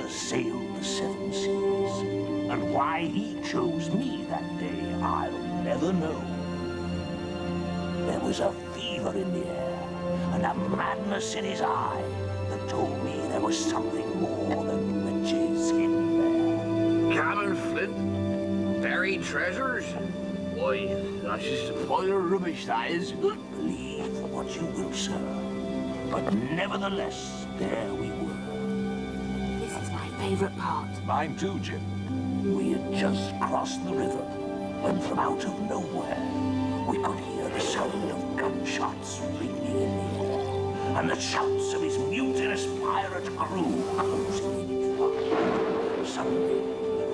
has sailed the seven seas. And why he chose me that day, I'll never know. There was a fever in the air, and a madness in his eye that told me there was something more than riches hidden there. Cabin flint? Buried treasures? Why, that's just a pile of rubbish, that is. Believe what you will, sir. But nevertheless, there we were. This is my favorite part. Mine too, Jim. We had just crossed the river when from out of nowhere we could hear the sound of gunshots ringing in the air and the shouts of his mutinous pirate crew closing in front. Suddenly,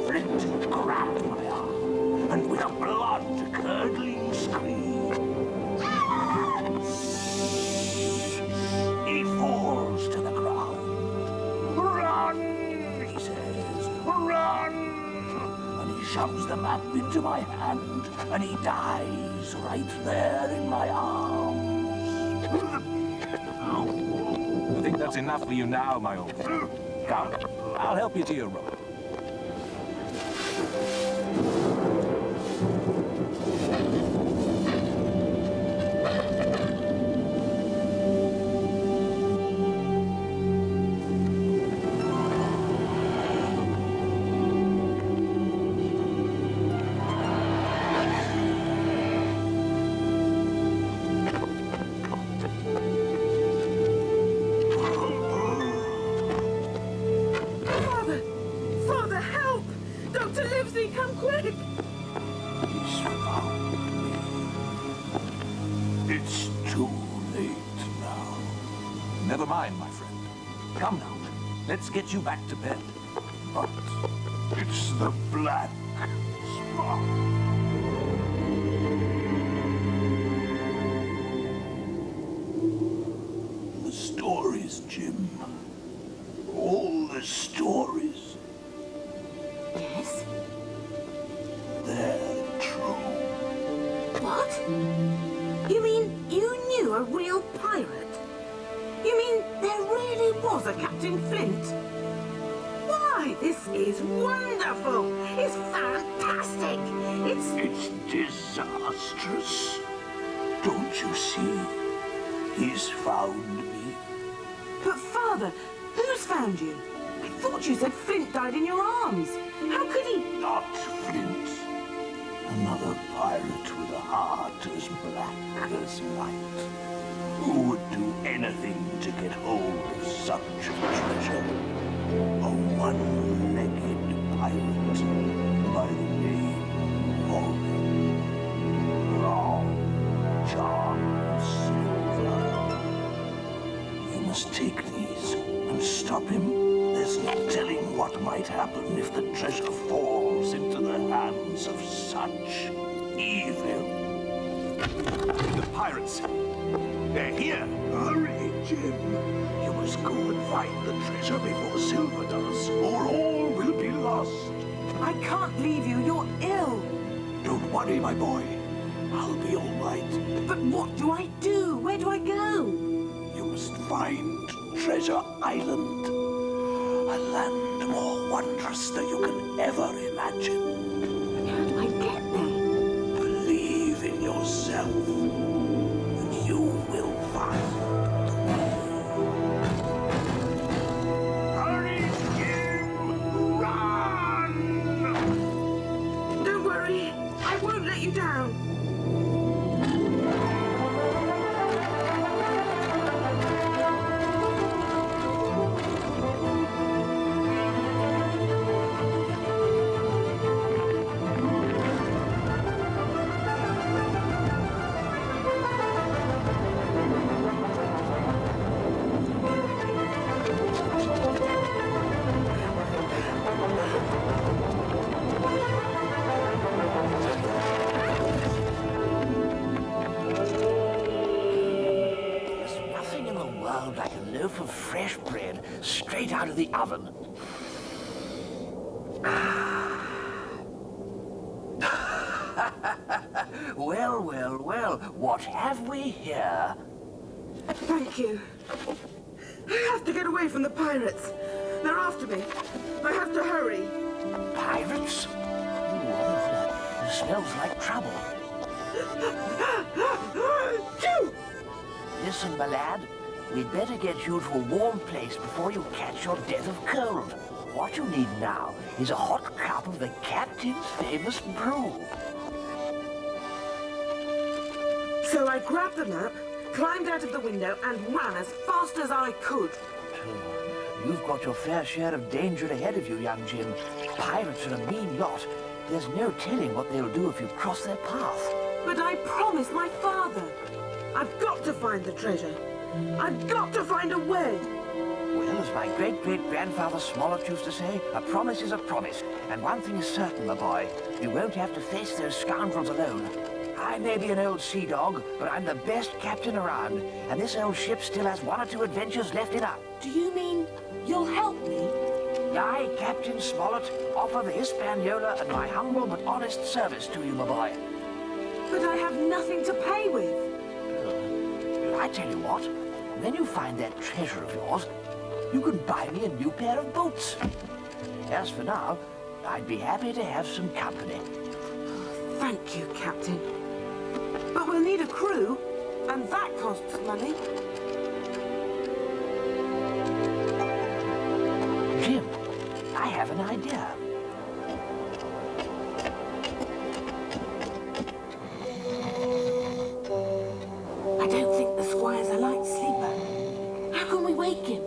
Flint grabbed my arm and with a blood-curdling scream, he falls to the ground. Run, he says, run! Shoves the map into my hand, and he dies right there in my arms. I think that's enough for you now, my old friend. Come, I'll help you to your rope. It's too late now. Never mind, my friend. Come now, let's get you back to bed. But it's the black spot. The stories, Jim. All the stories. Yes? They're true. What? You mean you knew a real pirate? You mean there really was a Captain Flint? Why, this is wonderful! It's fantastic! It's disastrous. Don't you see? He's found me. But Father, who's found you? I thought you said Flint died in your arms. How could he? Not Flint. Another pirate with a heart as black as night. Who would do anything to get hold of such a treasure? A one-legged pirate by the name of Long John Silver. You must take these and stop him. There's no telling what might happen if the treasure falls into the hands of such evil. The pirates! They're here! Hurry, Jim. You must go and find the treasure before Silver does, or all will be lost. I can't leave you. You're ill. Don't worry, my boy. I'll be all right. But what do I do? Where do I go? You must find Treasure Island. A land more wondrous than you can ever imagine. How do I get there? Believe in yourself, and you will find the way. Hurry, Jim! Run! Don't worry. I won't let you down. Loaf of fresh bread straight out of the oven. Well, well, well, what have we here? Thank you. I have to get away from the pirates. They're after me. I have to hurry. Pirates? Ooh, it smells like trouble. Phew! Listen, my lad, we'd better get you to a warm place before you catch your death of cold. What you need now is a hot cup of the captain's famous brew. So I grabbed the map, climbed out of the window, and ran as fast as I could. You've got your fair share of danger ahead of you, young Jim. Pirates are a mean lot. There's no telling what they'll do if you cross their path. But I promised my father. I've got to find the treasure. I've got to find a way. Well, as my great-great-grandfather Smollett used to say, a promise is a promise. And one thing is certain, my boy, you won't have to face those scoundrels alone. I may be an old sea dog, but I'm the best captain around. And this old ship still has 1 or 2 adventures left in her. Do you mean you'll help me? I, Captain Smollett, offer the Hispaniola and my humble but honest service to you, my boy. But I have nothing to pay with. I tell you what, when you find that treasure of yours, you can buy me a new pair of boots. As for now, I'd be happy to have some company. Thank you, Captain. But we'll need a crew, and that costs money. Jim, I have an idea. I don't think the squire's a light sleeper. How can we wake him?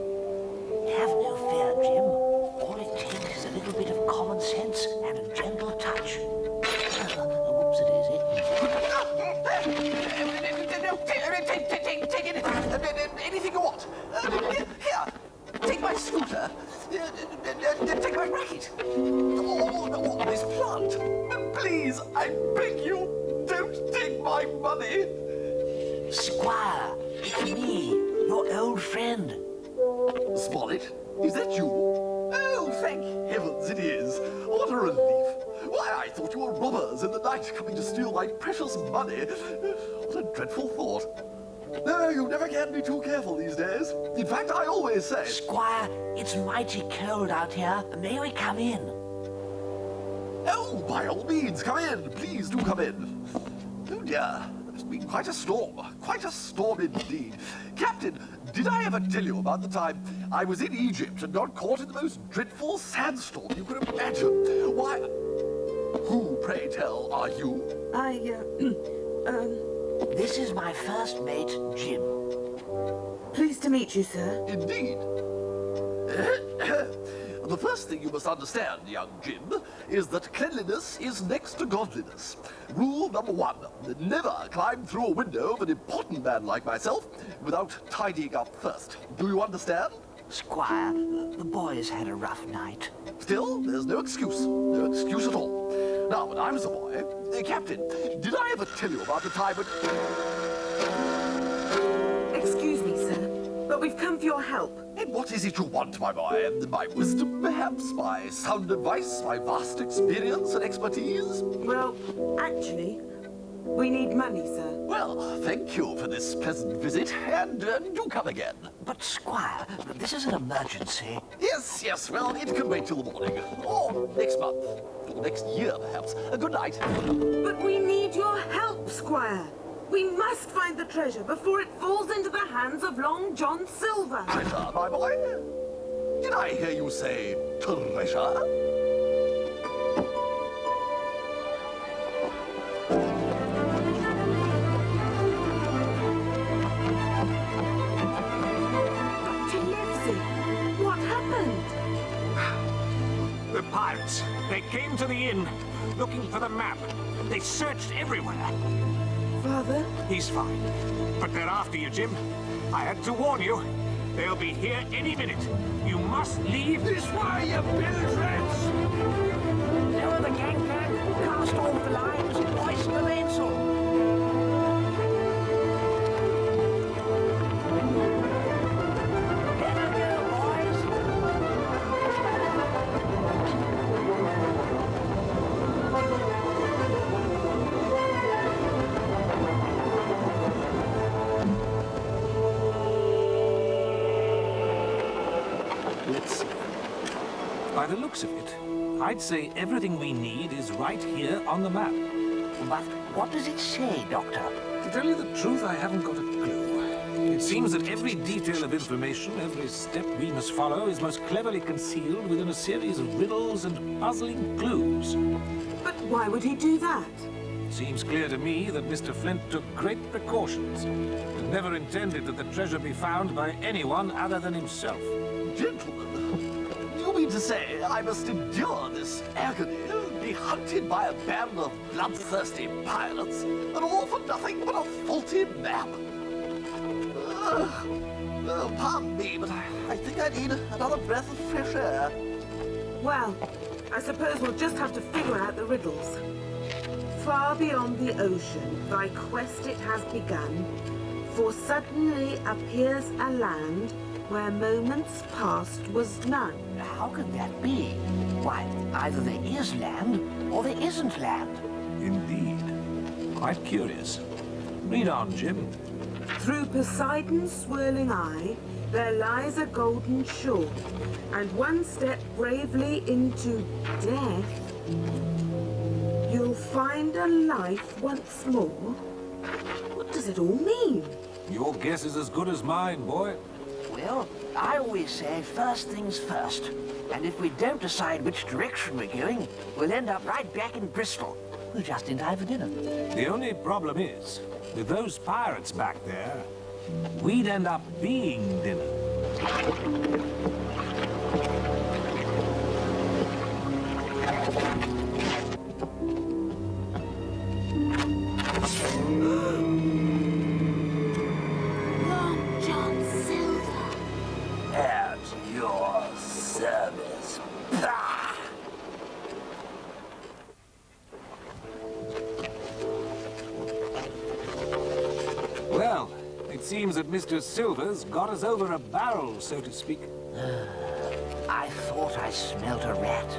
Have no fear, Jim. All it takes is a little bit of common sense and a gentle touch. Whoopsie-daisy. Take anything you want. Here, take my scooter. Take my racket. Or this plant. Please, I beg you, don't take my money. Squire, it's me, your old friend. Smollett, is that you? Oh, thank heavens it is. What a relief. Why, I thought you were robbers in the night coming to steal my precious money. What a dreadful thought. No, you never can be too careful these days. In fact, I always say... Squire, it's mighty cold out here. May we come in? Oh, by all means, come in. Please do come in. Oh dear, there's been quite a storm. Quite a storm indeed. Captain, did I ever tell you about the time I was in Egypt and got caught in the most dreadful sandstorm you could imagine? Why... Who, pray tell, are you? This is my first mate, Jim. Pleased to meet you, sir. Indeed. The first thing you must understand, young Jim, is that cleanliness is next to godliness. Rule number 1, never climb through a window of an important man like myself without tidying up first. Do you understand? Squire, the boys had a rough night. Still, there's no excuse. No excuse at all. Now, when I was a boy, Captain, did I ever tell you about the time when... Excuse me, sir, but we've come for your help. And what is it you want, my boy? My wisdom, perhaps? My sound advice? My vast experience and expertise? Well, actually, we need money, sir. Well, thank you for this pleasant visit, and do come again. But, Squire, this is an emergency. Yes, yes, well, it can wait till the morning. Or next month. Or next year, perhaps. Good night. But we need your help, Squire. We must find the treasure before it falls into the hands of Long John Silver. Treasure, my boy? Did I hear you say treasure? The pirates. They came to the inn, looking for the map. They searched everywhere. Father? He's fine. But they're after you, Jim. I had to warn you. They'll be here any minute. You must leave this way, you belligerents! Lower the gangplank, cast off the lines, hoist the mainsail. the looks of it, I'd say everything we need is right here on the map. But what does it say, Doctor? To tell you the truth, I haven't got a clue. It seems that every detail of information, every step we must follow, is most cleverly concealed within a series of riddles and puzzling clues. But why would he do that? It seems clear to me that Mr. Flint took great precautions and never intended that the treasure be found by anyone other than himself. Gentlemen, you mean to say I must endure this agony, be hunted by a band of bloodthirsty pirates, and all for nothing but a faulty map? Oh, pardon me, but I think I need another breath of fresh air. Well, I suppose we'll just have to figure out the riddles. Far beyond the ocean, thy quest it has begun, for suddenly appears a land where moments past was none. How could that be? Why, either there is land or there isn't land. Indeed. Quite curious. Read on, Jim. Through Poseidon's swirling eye, there lies a golden shore, and one step bravely into death, you'll find a life once more. What does it all mean? Your guess is as good as mine, boy. Well, I always say first things first. And if we don't decide which direction we're going, we'll end up right back in Bristol. We're just in time for dinner. The only problem is, with those pirates back there, we'd end up being dinner. Long John Silver. At your service. Bah! Well, it seems that Mr. Silver's got us over a barrel, so to speak. I thought I smelt a rat.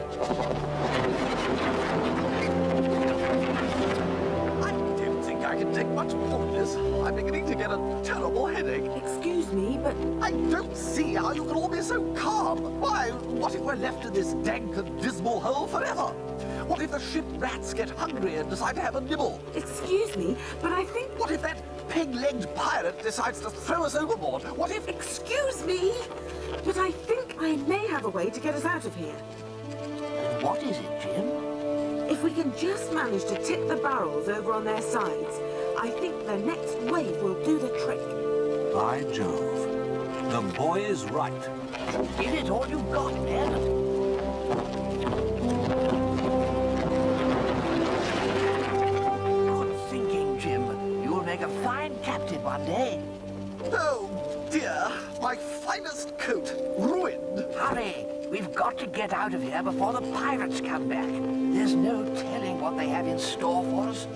I don't think I can take much more of this. I'm beginning to get a terrible headache. Excuse me, but I don't see how you can all be so calm. Why, what if we're left in this dank and dismal hole forever? What if the ship rats get hungry and decide to have a nibble? excuse me, but I think... What if that pig-legged pirate decides to throw us overboard? What if... Excuse me, but I think I may have a way to get us out of here. What is it, Jim? If we can just manage to tip the barrels over on their sides, I think the next wave will do the trick. By Jove, the boy is right. Give it all you've got, man. Good thinking, Jim. You'll make a fine captain one day. Oh, dear. My finest coat. Ruined. Hurry! We've got to get out of here before the pirates come back. There's no telling what they have in store for us.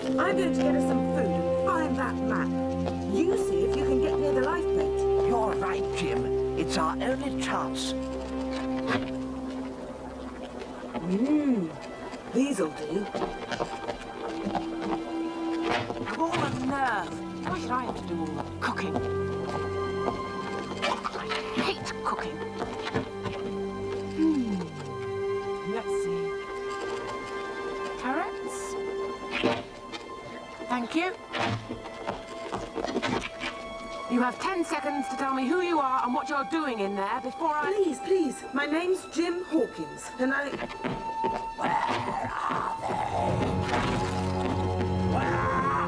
I'm going to get us some food and find that map. You see if you can get near the lifeboat. You're right, Jim. It's our only chance. These'll do. All the nerve. Why should I have to do all the cooking? I hate cooking. Let's see. Carrots. Thank you. You have 10 seconds to tell me who you are and what you're doing in there before I... Please, please. My name's Jim Hawkins, and I... Where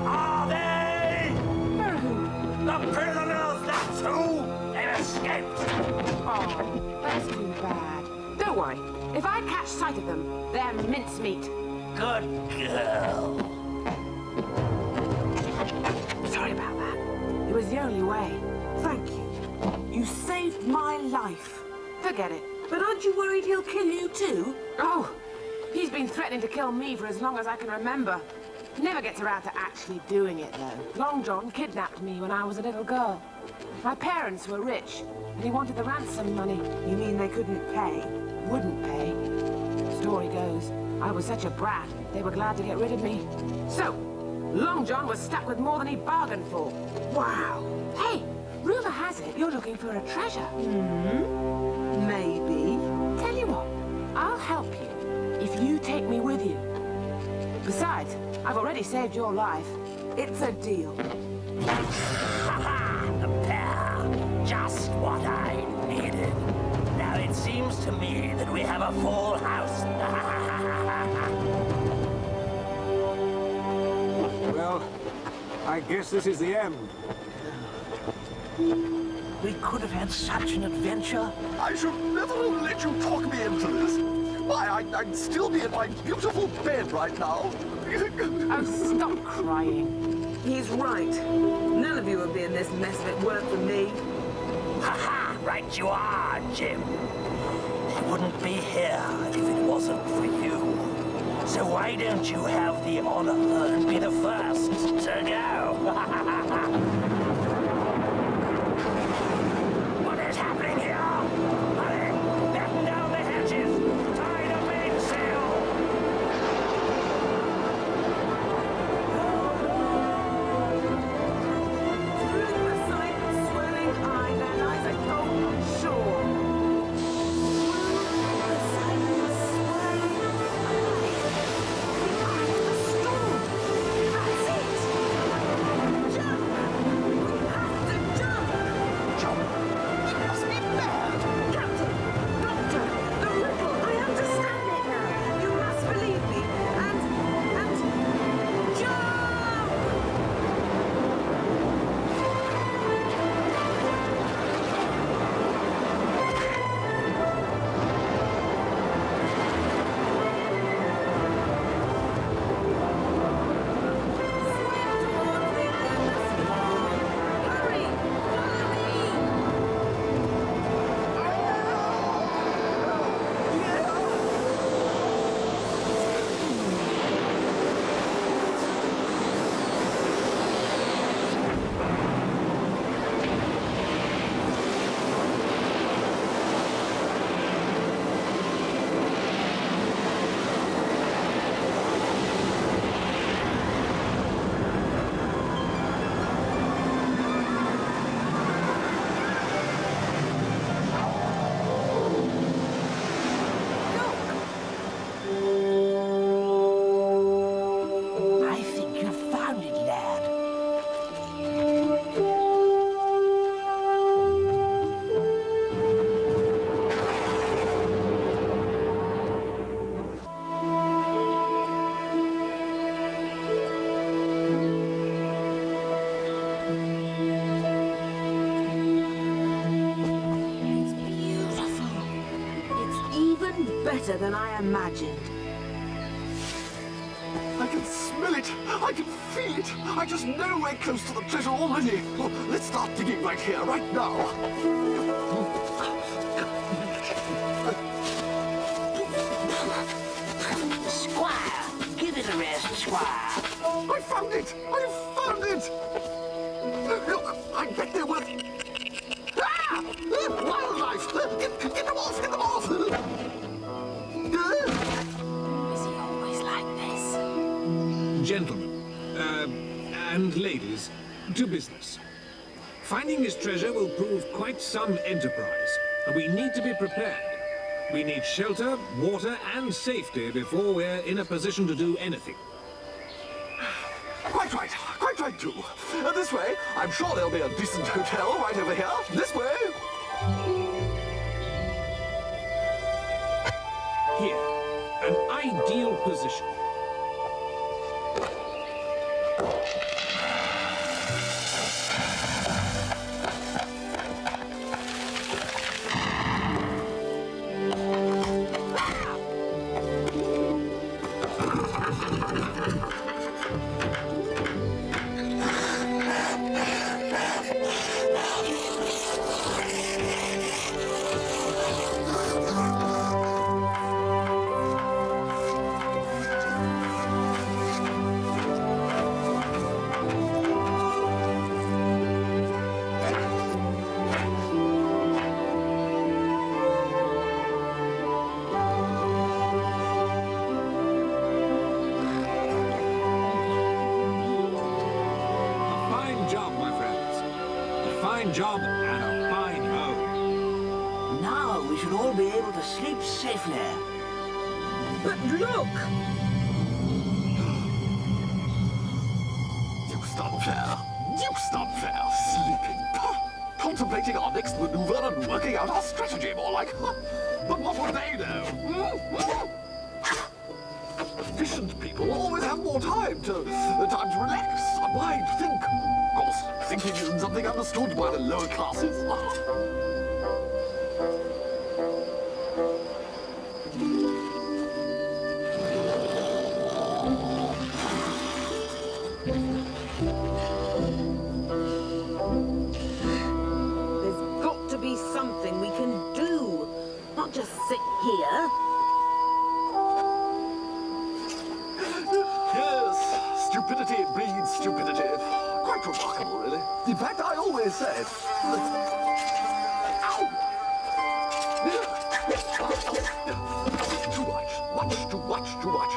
are they? Where are who? The prisoners, that's who! They've escaped! Oh, that's too bad. Don't worry. If I catch sight of them, they're mincemeat. Good girl. Sorry about that. It was the only way. Thank you. You saved my life. Forget it. But aren't you worried he'll kill you too? Oh, he's been threatening to kill me for as long as I can remember. He never gets around to actually doing it, though. Long John kidnapped me when I was a little girl. My parents were rich, and he wanted the ransom money. You mean they couldn't pay? Wouldn't pay. Story goes, I was such a brat, they were glad to get rid of me. So, Long John was stuck with more than he bargained for. Wow. Hey, rumor has it you're looking for a treasure. Maybe. Tell you help you if you take me with you. Besides, I've already saved your life. It's a deal. The pair. Just what I needed. Now it seems to me that we have a full house. Well, I guess this is the end. We could have had such an adventure. I should never have let you talk me into this. Why, I'd still be in my beautiful bed right now. Oh, stop crying. He's right. None of you would be in this mess if it weren't for me. Ha-ha! Right you are, Jim. He wouldn't be here if it wasn't for you. So why don't you have the honor and be the first to go? What is happening here? Hurry! Batten down the hatches! Tie the mainsail! Through the sight of swirling eye, there lies a golden shore. Through the silent swirling eye, the eye of the storm. That's it! Jump! We have to jump! Jump! You must be mad! Captain! Doctor! The riddle! I understand it now! You must believe me! And jump! Hurry! Follow me! I think you found it, lad. It's beautiful. It's even better than I imagined. I can smell it. I can feel it. I just know we're close to the treasure already. Well, let's start digging right here, right now. Squire, give it a rest, Squire. I found it! I found it! Look, I bet they're worth... Ah! Wildlife! Get them off! Get them off! Is he always like this? Gentlemen, and ladies, to business. Finding this treasure will prove quite some enterprise, and we need to be prepared. We need shelter, water, and safety before we're in a position to do anything. Quite right too. This way, I'm sure there'll be a decent hotel right over here. This way. Here, an ideal position. Job and a fine home. Now we should all be able to sleep safely. But look! Deuced unfair. Sleeping. Contemplating our next maneuver and working out our strategy, more like. But what would they know? Efficient people always have more time to relax, unwind, think. Of course, thinking isn't something understood by the lower classes. There's got to be something we can do. Not just sit here. Yes, stupidity breeds stupidity. Quite remarkable, really. In fact, I always said... Ow! Too much.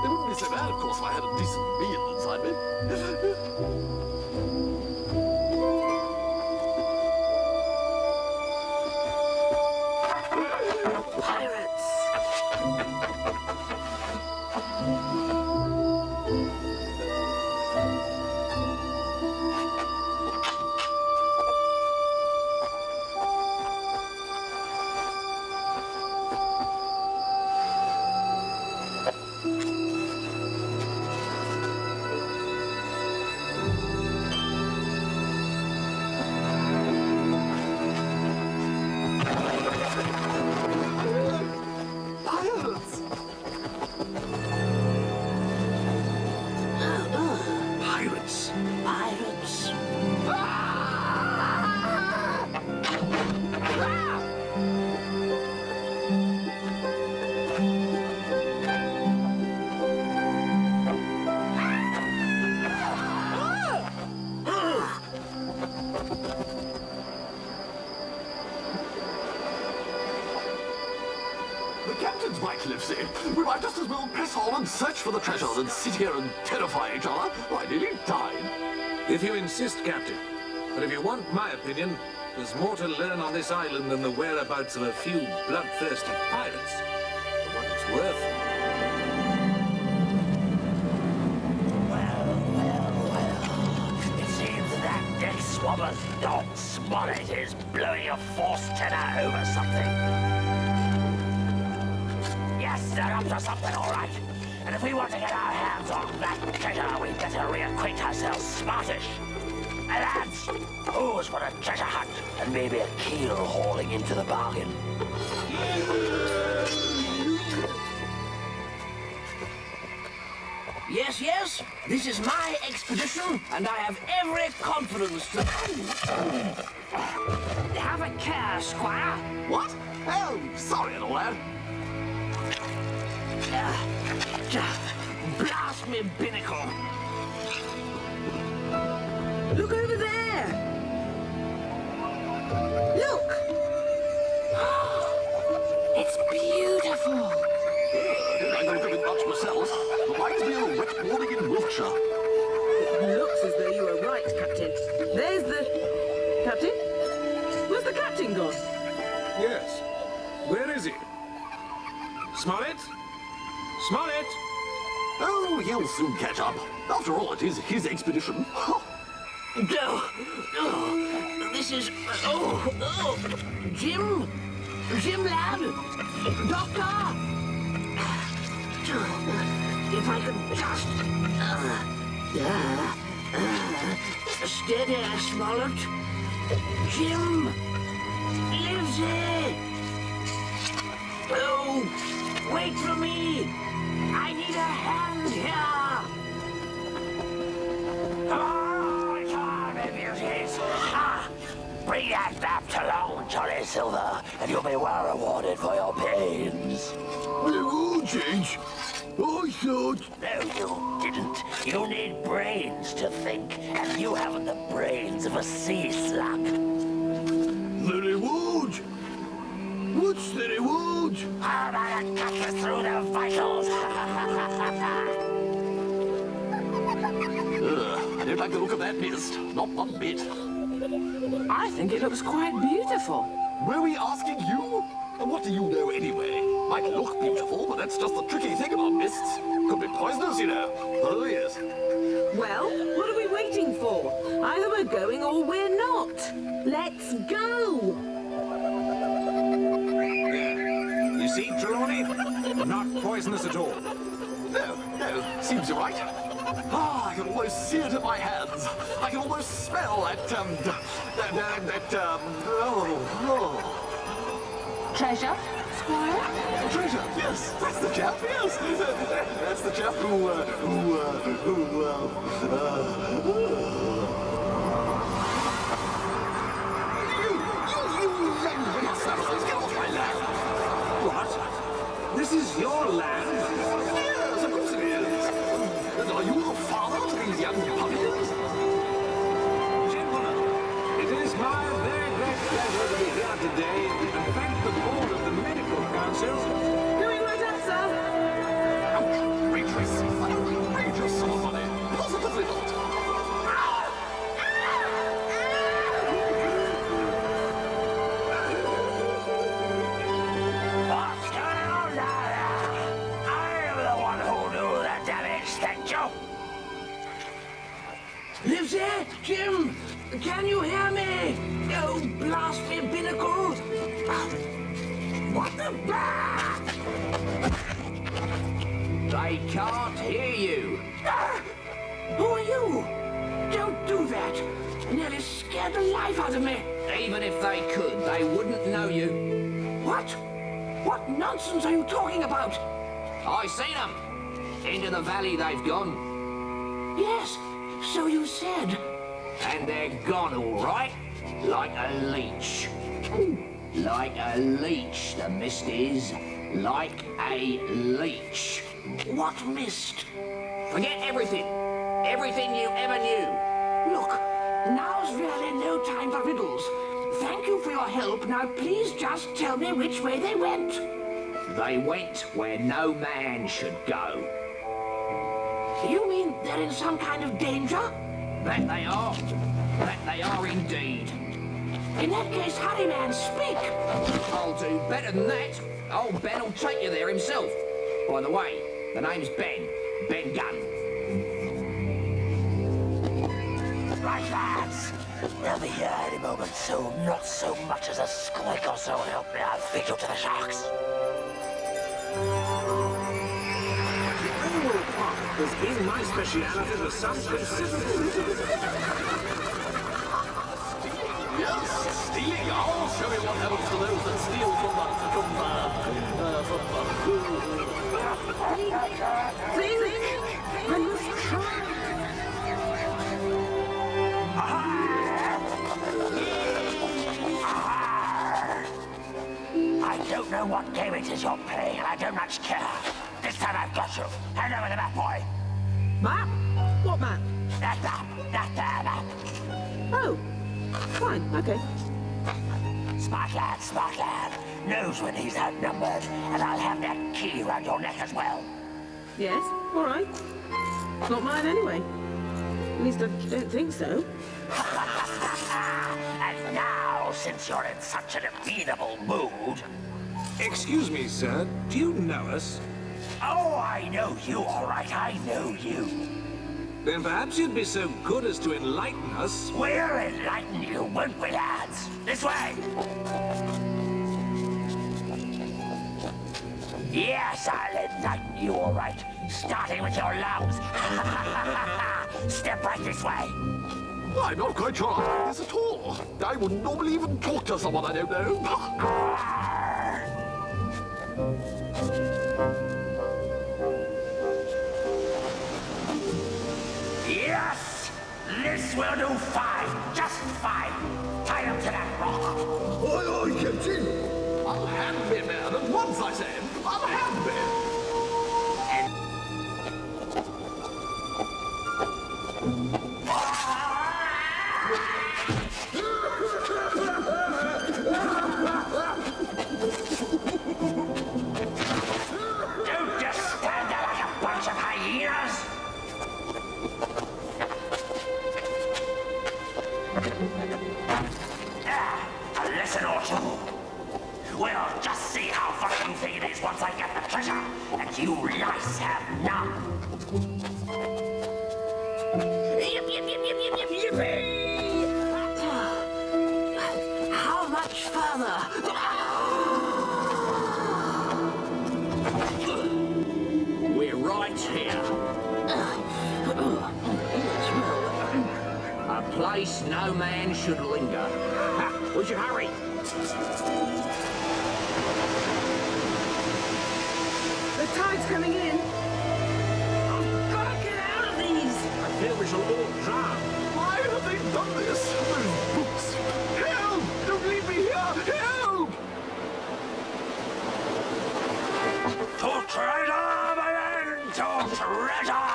It wouldn't be so bad, of course, if I had a decent meal inside me. We might just as well press on and search for the treasure than sit here and terrify each other. I nearly died. If you insist, Captain. But if you want my opinion, there's more to learn on this island than the whereabouts of a few bloodthirsty pirates. For what it's worth. Well. It seems that deck swabber's dog Smollett is blowing a forced tenor over something. Yes, they're up to something, all right. And if we want to get our hands on that treasure, we'd better reacquaint ourselves smartish. Lads, who's for a treasure hunt and maybe a keel hauling into the bargain? Yes, this is my expedition, and I have every confidence to... Have a care, Squire. What? Oh, sorry, little lad. Blast me binnacle. Look over there! Look! It's beautiful. I don't look at it much myself. Reminds me of a wet morning in Wiltshire. It looks as though you were right, Captain. There's the... Captain? Where's the captain gone? Yes. Where is he? Smollett? Smollett! Oh, he'll soon catch up. After all, it is his expedition. This is... Jim? Jim, lad? Doctor? If I could just... steady, Smollett. Jim lives here. Oh, wait for me. I need a hand here. Come on, my beauties. Bring that map along, Jolly Silver, and you'll be well rewarded for your pains. Oh, Change. I thought... No, you didn't. You need brains to think, and you haven't the brains of a sea slug. The reward? What's the reward? How about I cut you through the vitals? I don't like the look of that mist. Not one bit. I think it looks quite beautiful. Were we asking you? And what do you know anyway? Might look beautiful, but that's just the tricky thing about mists. Could be poisonous, you know. Oh, yes. Well, what are we waiting for? Either we're going or we're not. Let's go! There. You see, Trelawney? Not poisonous at all. No, seems you're right. Ah, I can almost see it in my hands. I can almost smell Treasure, Squire? treasure. Yes, that's the chap. Yes, that's the chap who. Get off my land! What? This is your land? Yes, of course it is. And are you the father to these young puppies? Gentlemen, it is my very great pleasure to be here today and thank the board of the Medical Council. Going right up, sir. Outrageous! Outrageous, somebody! Positively not! What's going on down there? I'm the one who'll do the damage, thank you. Lives there? Jim? Can you hear me? Oh, blast me binnacles! What the They can't hear you. Who are you? Don't do that. Nearly scared the life out of me. Even if they could, they wouldn't know you. What? What nonsense are you talking about? I seen them. Into the valley they've gone. Yes, so you said. And they're gone, all right. Like a leech. Like a leech, the mist is. Like a leech. What mist? Forget everything. Everything you ever knew. Look, now's really no time for riddles. Thank you for your help. Now please just tell me which way they went. They went where no man should go. You mean they're in some kind of danger? That they are. That they are indeed. In that case, hurry, man, speak. I'll do better than that. Old Ben will take you there himself. By the way, the name's Ben. Ben Gunn. Right, lads. They'll be here any moment soon. Not so much as a squeak or so, help me. I'll feed you to the sharks. Animal Park has been my speciality for some considerable Yes, stealing. I'll show you what happens to those that steal Please, I must try. I don't know what game it is you're playing, and I don't much care. This time I've got you. Hand over the map, boy. Map? What map? That map. That there map. Oh, fine, okay. Smart lad. Knows when he's outnumbered, and I'll have that key round your neck as well. Yes, all right. Not mine anyway. At least I don't think so. And now, since you're in such an amenable mood... Excuse me, sir. Do you know us? Oh, I know you, all right. I know you. Then perhaps you'd be so good as to enlighten us. We'll enlighten you, won't we, lads? This way. Yes, I'll enlighten you, all right. Starting with your lungs. Step right this way. I'm not quite sure how this at all. I wouldn't normally even talk to someone I don't know. Yes! This will do fine. Just fine. Tie him to that rock. Oi, Captain! Unhand me, man, at once, I say. Unhand me! Don't just stand there like a bunch of hyenas. A lesson or two. We'll just see how far you think it is once I you lice have none. Yip, yip, yip, yip, yip, yip, yippee! How much further? We're right here. A place no man should linger. Ha, we should hurry. The tide's coming in. I've got to get out of these. I fear we shall all drown. Why have they done this? Those books! Help! Don't leave me here! Help! To treasure, my men! To treasure!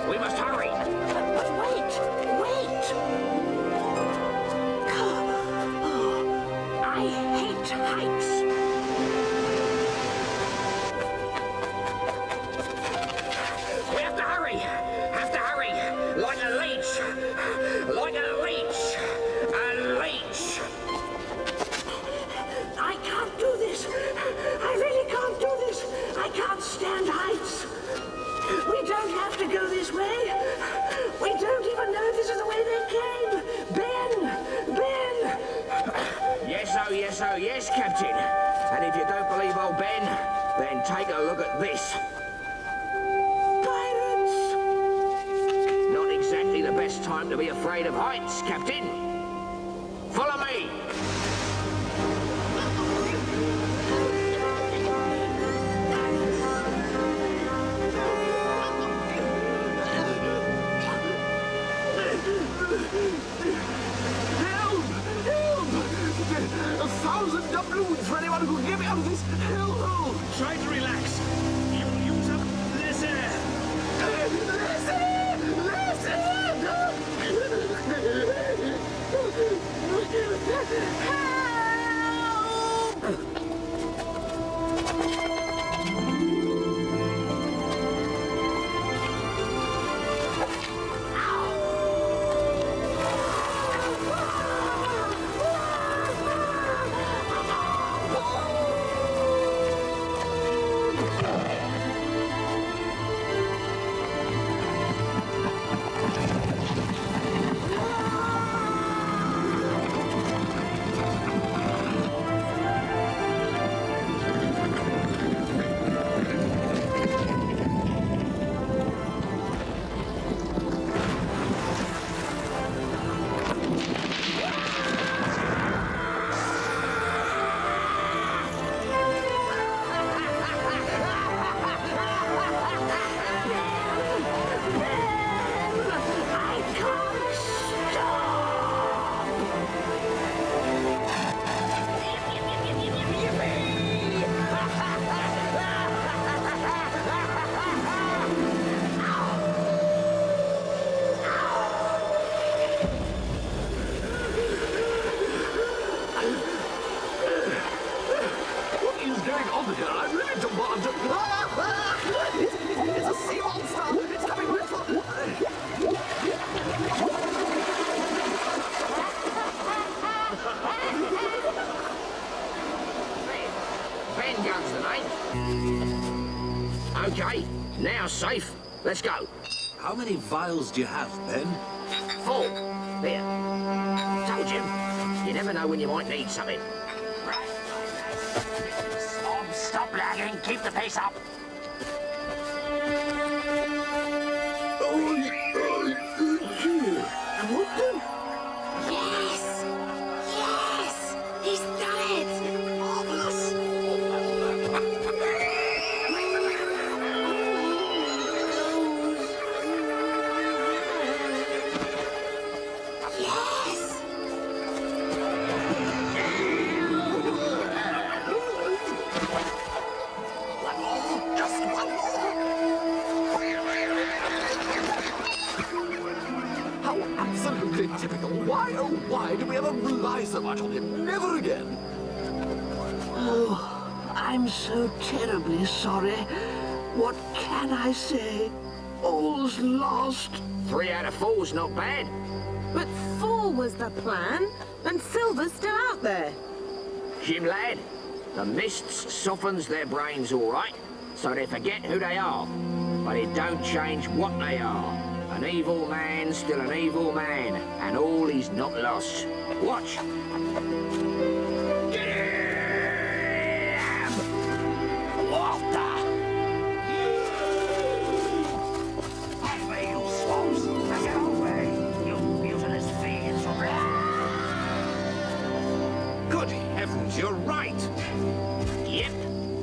We must hurry. But wait, wait. I hate heights. We have to hurry. Have to hurry. Like a leech. Like a leech. A leech. I can't do this. I really can't do this. I can't stand heights. We don't have to go this way. We don't even know if this is the way they came. Ben! Ben! Yes, oh, yes, oh, yes, Captain. And if you don't believe old Ben, then take a look at this. Pirates! Not exactly the best time to be afraid of heights, Captain. Follow me! Help! Help! 1,000 doubloons for anyone who can get me out of this hellhole! Try to relax. You will use up this air. Okay, now safe. Let's go. How many vials do you have, Ben? 4. There. Told you. You never know when you might need something. Right. Stop lagging. Keep the pace up. Yes! Yes! He's done it! Marvelous! Yes! One more! Just one more! How absolutely typical! Why, oh why, do we ever rely so much on him? Never again! Oh, I'm so terribly sorry. What can I say? All's lost. 3 out of 4's not bad. But 4 was the plan, And Silver's still out there. Jim lad, the mists softens their brains all right, so they forget who they are. But it don't change what they are. An evil man's still an evil man, and all is not lost. Watch. Damn! What the? Off me, you swamps! Now get away, you mutinous fiends! Good heavens, you're right. Yep,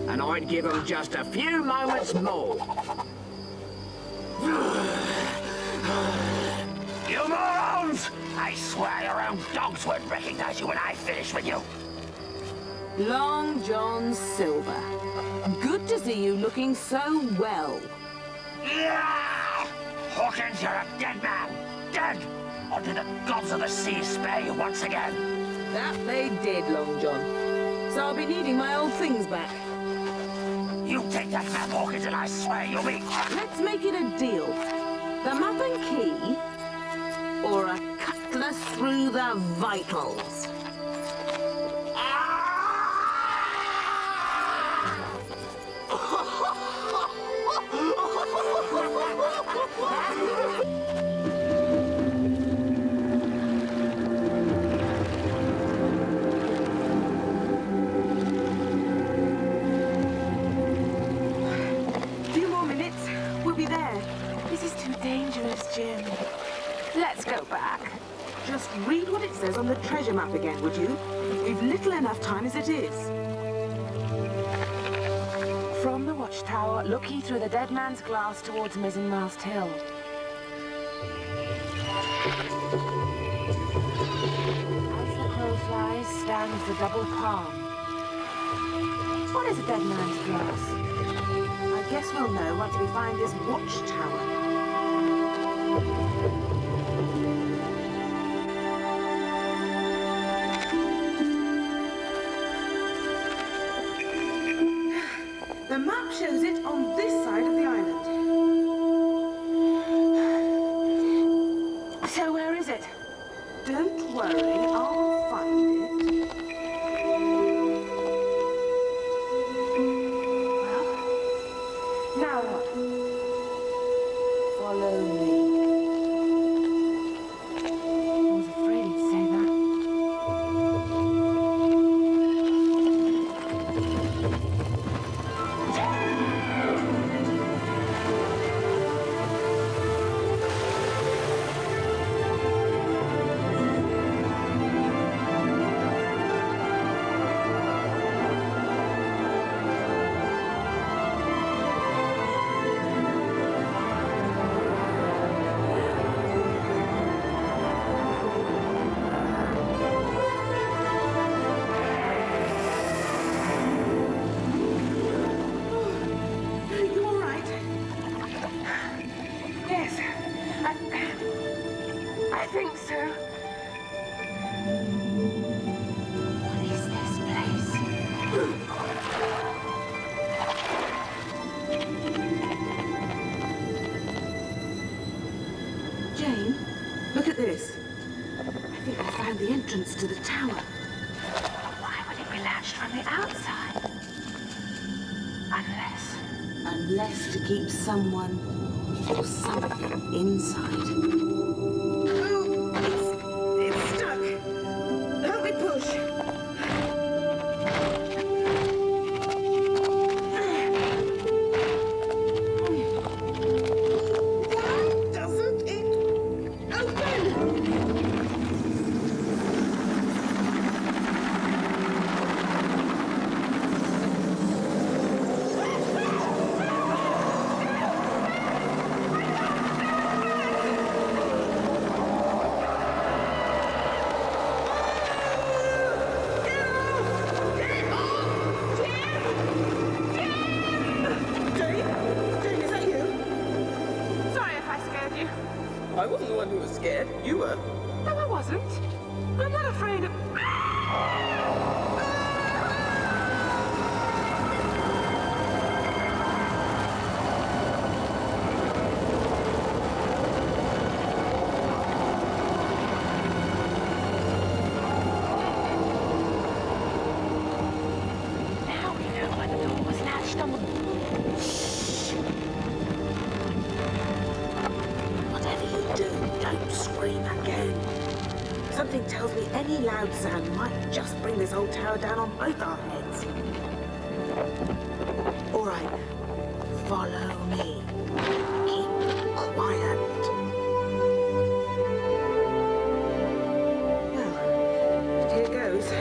and I'd give them just a few moments more. You morons! I swear your own dogs won't recognize you when I finish with you. Long John Silver. Good to see you looking so well. Yeah! Hawkins, you're a dead man! Dead! Or did the gods of the sea spare you once again? That they did, Long John. So I'll be needing my old things back. You take that map, Hawkins, and I swear you'll be... Let's make it a deal. The map and key, or a cutlass through the vitals. Few more minutes, we'll be there. This is too dangerous, Jim. Let's go back. Just read what it says on the treasure map again, would you? We've little enough time as it is. From the watchtower, look ye through the dead man's glass towards Mizzenmast Hill. As the crow flies stands the double palm. What is a dead man's glass? I guess we'll know once we find this watchtower. The map shows it on this side of the island. So where is it? Don't worry, I'll find it. Well, now what? Follow me. I was afraid he'd say that. You all right? Yes, I think so. What is this place? Jane, look at this. I think I found the entrance to the tower. Why would it be latched from the outside? Unless to keep someone or something inside. Oh, it's stuck. Help me push. Why doesn't it open? Jane, is that you? Sorry if I scared you. I wasn't the one who was scared. You were. No, I wasn't. I'm not afraid of... Something tells me any loud sound might just bring this old tower down on both our heads. All right, follow me. Keep quiet. Well, here goes.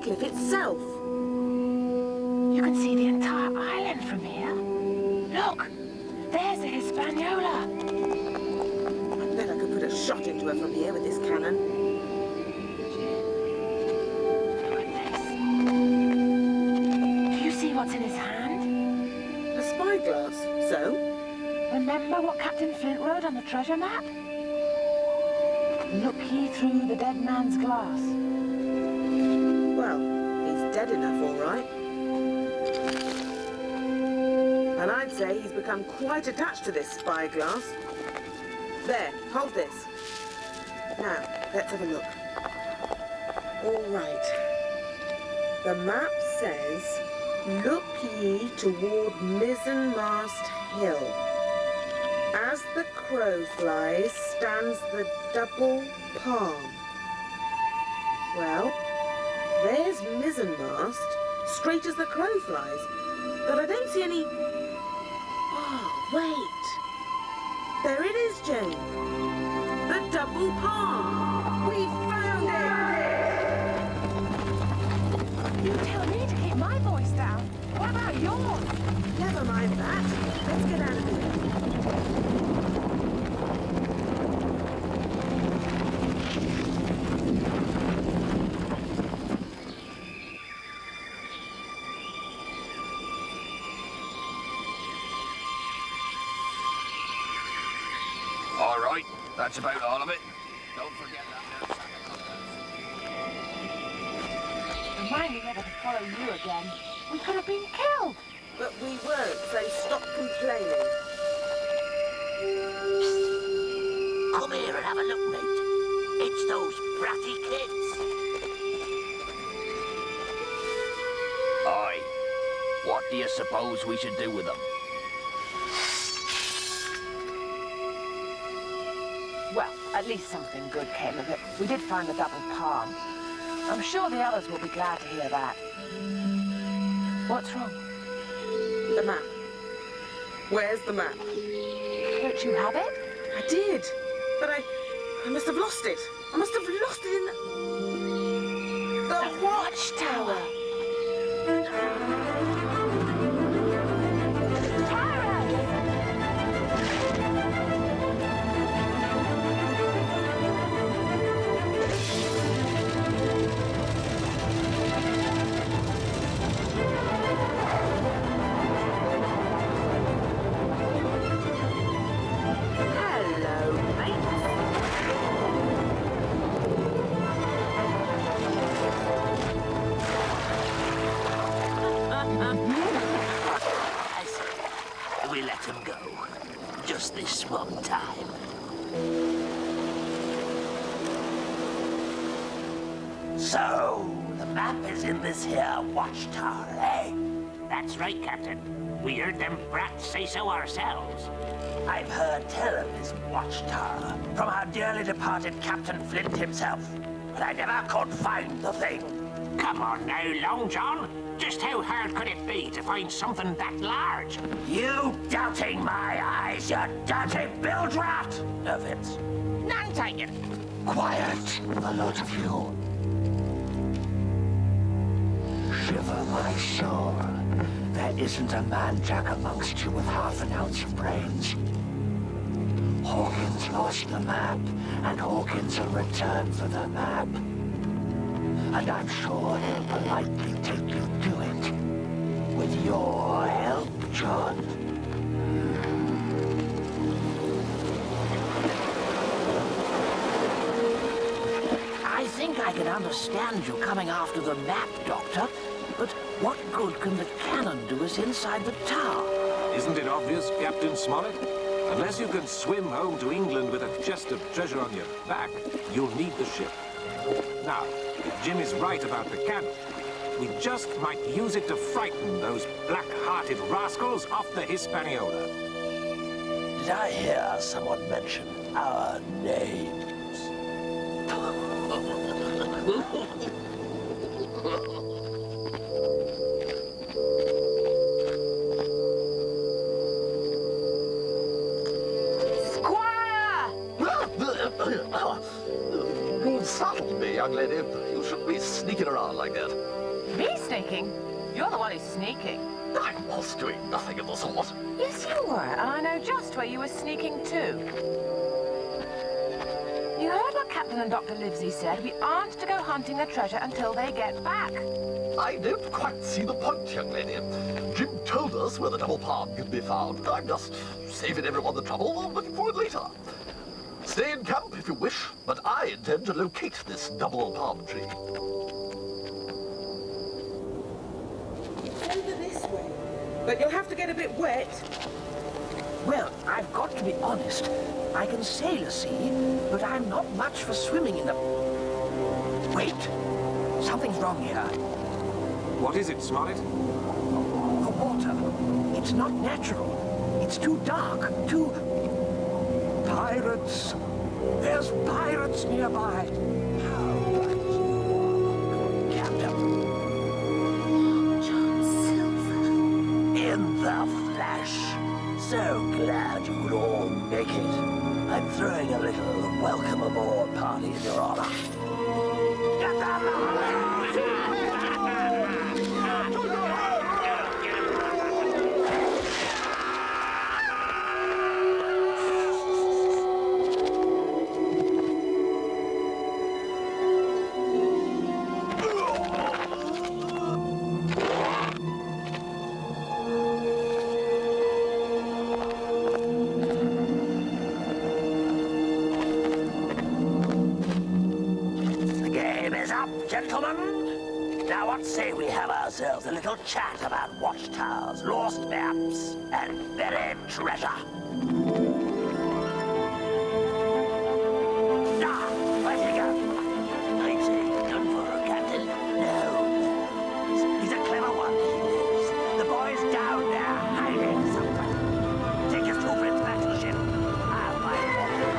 Cliff itself. You can see the entire island from here. Look, there's a Hispaniola. I bet I could put a shot into her from here with this cannon. Look at this. Do you see what's in his hand? A spyglass. So? Remember what Captain Flint wrote on the treasure map? Look ye through the dead man's glass. Well, he's dead enough, all right. And I'd say he's become quite attached to this spyglass. There, hold this. Now, let's have a look. All right. The map says, look ye toward Mizzenmast Hill. As the crow flies stands the double palm. Well, there's Mizzenmast, straight as the crow flies. But I don't see any... Oh, wait. There it is, Jane. The double palm. We found it! You tell me to keep my voice down. What about yours? Never mind that. Let's get out of here. All right, that's about all of it. Don't forget that. Remind me never to follow you again. We could have been killed. But we weren't, so stop complaining. Come here and have a look, mate. It's those bratty kids. Aye. What do you suppose we should do with them? Well, at least something good came of it. We did find the double palm. I'm sure the others will be glad to hear that. What's wrong? The map. Where's the map? Don't you have it? I did, but I must have lost it. I must have lost it in the watchtower. We let him go. Just this one time. So, the map is in this here watchtower, eh? That's right, Captain. We heard them brats say so ourselves. I've heard tell of this watchtower from our dearly departed Captain Flint himself, but I never could find the thing. Come on now, Long John. Just how hard could it be to find something that large? You doubting my eyes, you dirty bilge rat! No, Vince. None taken. Quiet, the lot of you. Shiver my soul. There isn't a man-jack amongst you with half an ounce of brains. Hawkins lost the map, and Hawkins will return for the map. And I'm sure he'll politely take you to it. With your help, John. I think I can understand you coming after the map, Doctor, but what good can the cannon do us inside the tower? Isn't it obvious, Captain Smollett? Unless you can swim home to England with a chest of treasure on your back, you'll need the ship. Now, if Jim is right about the cannon, we just might use it to frighten those black-hearted rascals off the Hispaniola. Did I hear someone mention our names? You startled me, young lady. You shouldn't be sneaking around like that. Me sneaking? You're the one who's sneaking. I was doing nothing of the sort. Yes, you were, and I know just where you were sneaking to. You heard what Captain and Dr. Livesey said. We aren't to go hunting the treasure until they get back. I don't quite see the point, young lady. Jim told us where the double palm can be found. I'm just saving everyone the trouble of looking for it later. Stay in camp if you wish, but I intend to locate this double palm tree. Over this way. But you'll have to get a bit wet. Well, I've got to be honest. I can sail a sea, but I'm not much for swimming in the... Wait! Something's wrong here. What is it, Smollett? The water. It's not natural. It's too dark, too... Pirates! There's pirates nearby! How right you are, Captain. John Silver. In the flesh. So glad you could all make it. I'm throwing a little welcome aboard party in your honor. Get them! Gentlemen, now what say we have ourselves a little chat about watchtowers, lost maps, and buried treasure? Ah, where'd he go? I'd say, done for, Captain. No. He's a clever one, he is. The boy's down there, hiding somewhere. Take your two friends back to the ship. I'll find them.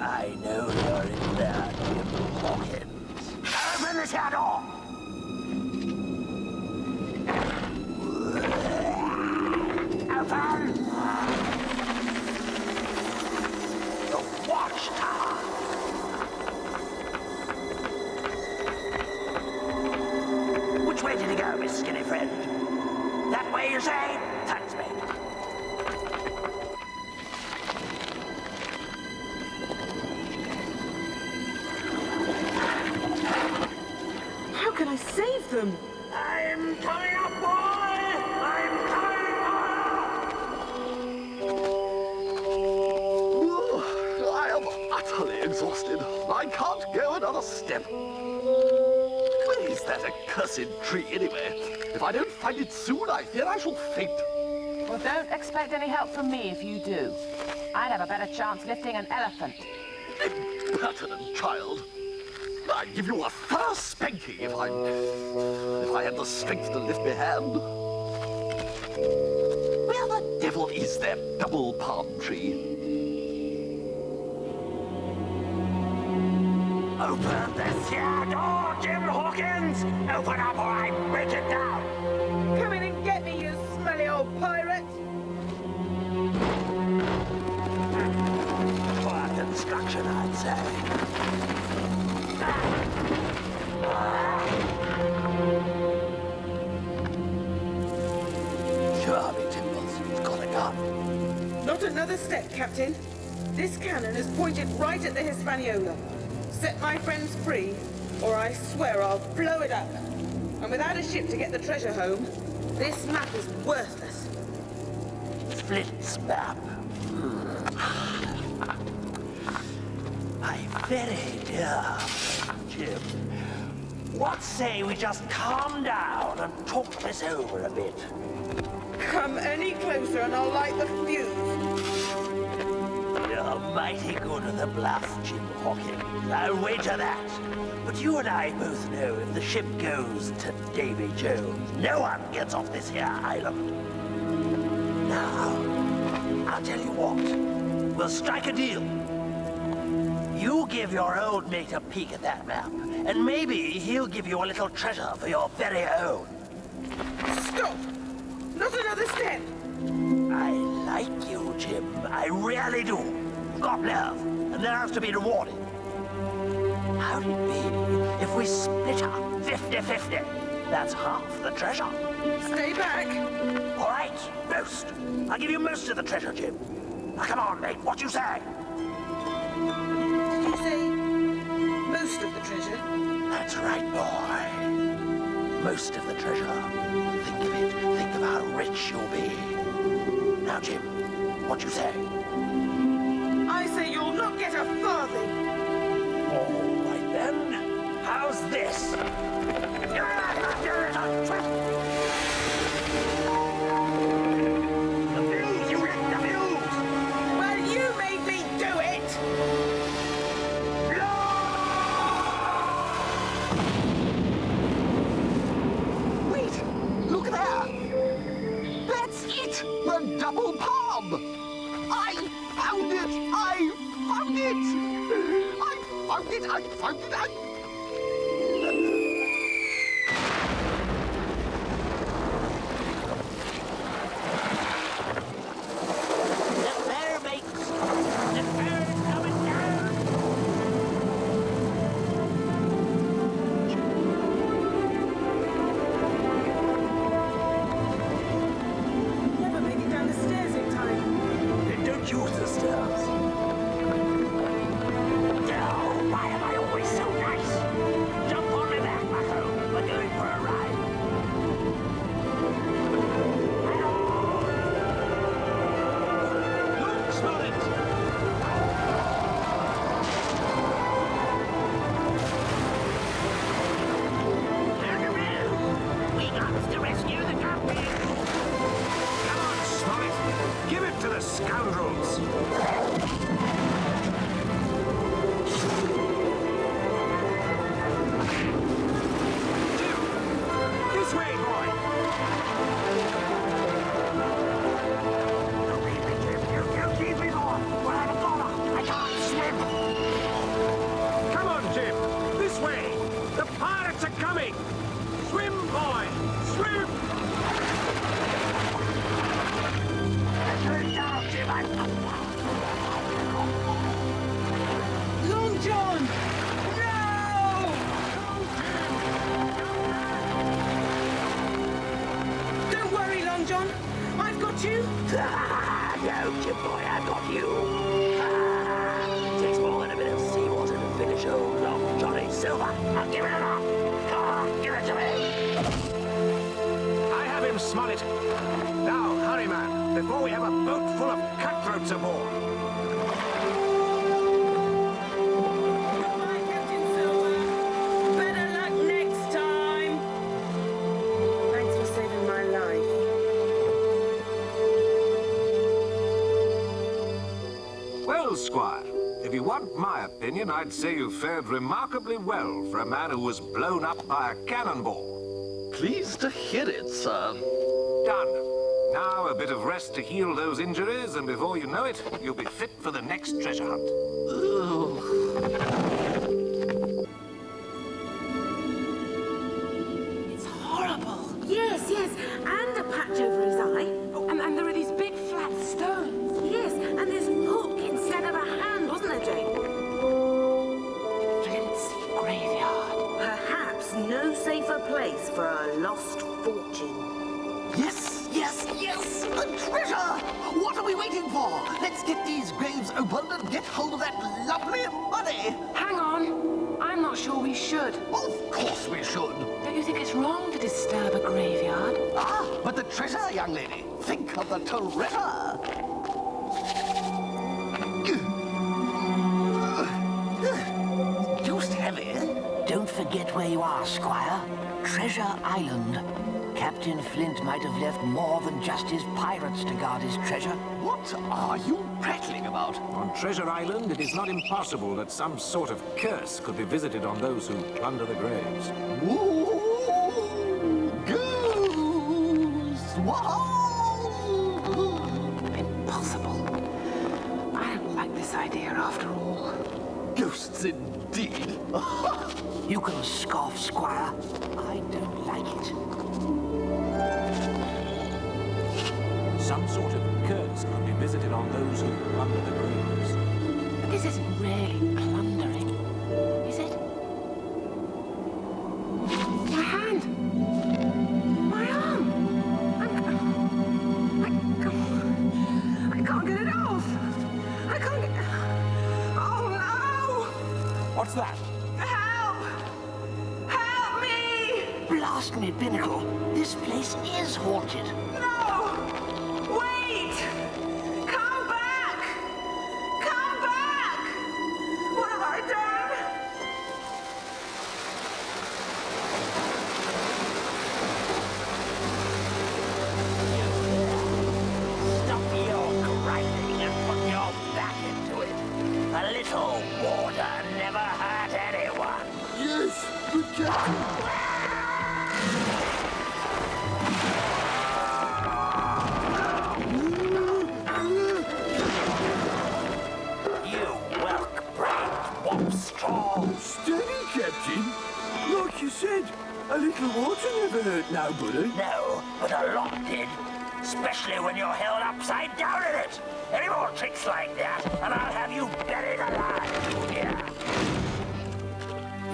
I know you're in there, Jim Hawkins. Open this here door! Open! The watchtower! Which way did he go, Miss Skinny Friend? That way, you say? Thanks, mate. How can I save them? I'm coming up, boy! I'm coming up! I am utterly exhausted. I can't go another step. Where is that accursed tree, anyway? If I don't find it soon, I fear I shall faint. Well, don't expect any help from me if you do. I'd have a better chance lifting an elephant. Impertinent child. I'd give you a thorough spanking if I had the strength to lift my hand. Where the devil is that double palm tree? Open this here door, Jim Hawkins! Open up or I break it down! Come in and get me, you smelly old pirate! Poor construction, I'd say. Sure another step, Captain. This cannon is pointed right at the Hispaniola. Set my friends free, or I swear I'll blow it up. And without a ship to get the treasure home, this map is worthless. Flint's map. My very dear Jim, what say we just calm down and talk this over a bit? Come any closer and I'll light the fuse. You're mighty good at the bluff, Jim Hawkins. I'll wager that. But you and I both know if the ship goes to Davy Jones, no one gets off this here island. Now, I'll tell you what. We'll strike a deal. You give your old mate a peek at that map, and maybe he'll give you a little treasure for your very own. Stop! Not another step! I like you, Jim. I really do. You've got nerve, and nerves to be rewarded. How'd it be if we split up 50-50? That's half the treasure. Stay back! All right, most. I'll give you most of the treasure, Jim. Now, come on, mate, what you say? Did you say most of the treasure? That's right, boy. Most of the treasure. Think of it. Think of how rich you'll be. Now, Jim, what you say? I say you'll not get a farthing. All right, then. How's this? The fuse! You ripped the fuse! Well, you made me do it! Wait! Look there! That's it! The double palm! I found it! I found it! I found it! I found it! Never make it down the stairs in time. Then don't use the stairs. Oh, why am I always so nice? Jump on me back, Bucko. We're going for a ride. Look, smell it! We got to rescue the captain. Come on, Smollett! Give it to the scoundrels! Jim! This way, boy! You keep me, Jim. You keep me on. We're out of water. I can't swim. Come on, Jim! This way! The pirates are coming! Swim, boy! Swim! Turn it down, Jim. Long John! No! Don't worry, Long John. I've got you. No, Jim boy, I've got you. Takes more than a bit of seawater to finish old Long Johnny Silver. I'll give it up. Come on, give it to me. I have him, Smollett. Now, hurry, man, before we have a boat full of cutthroats aboard. Goodbye, Captain Silver. Better luck next time. Thanks for saving my life. Well, Squire, if you want my opinion, I'd say you fared remarkably well for a man who was blown up by a cannonball. Pleased to hear it, sir. Done. Now a bit of rest to heal those injuries, and before you know it, you'll be fit for the next treasure hunt. It's horrible. Yes, yes, and a patch over his eye. Oh, and there are these big flat stones. Yes, and this hook instead of a hand, wasn't there, Jane? Flint's graveyard. Perhaps no safer place for a lost fortune. Yes, Yes, yes, the treasure! What are we waiting for? Let's get these graves opened and get hold of that lovely money. Hang on. I'm not sure we should. Of course we should. Don't you think it's wrong to disturb a graveyard? Ah, but the treasure, young lady. Think of the treasure. Just heavy. Don't forget where you are, Squire. Treasure Island. Captain Flint might have left more than just his pirates to guard his treasure. What are you prattling about? On Treasure Island, it is not impossible that some sort of curse could be visited on those who plunder the graves. Ooh, goose! Wow! Impossible. I don't like this idea after all. Ghosts indeed. You can scoff, Squire. I don't like it. Some sort of curse could be visited on those who plunder the graves. But this isn't really plundering, is it? My hand! My arm! I can't get it off! I can't get... Oh no! What's that? Help! Help me! Blast me, Pinnacle. This place is haunted. No! Wait! Come back! Come back! What have I done? Stop your grinding and put your back into it. A little water never hurt anyone. Yes, but Captain... You whelk-brained wobstraw. Steady, Captain. Like you said, a little water never hurt nobody. No, but a lot did. Especially when you're held upside down in it. Any more tricks like that, and I'll have you buried alive here.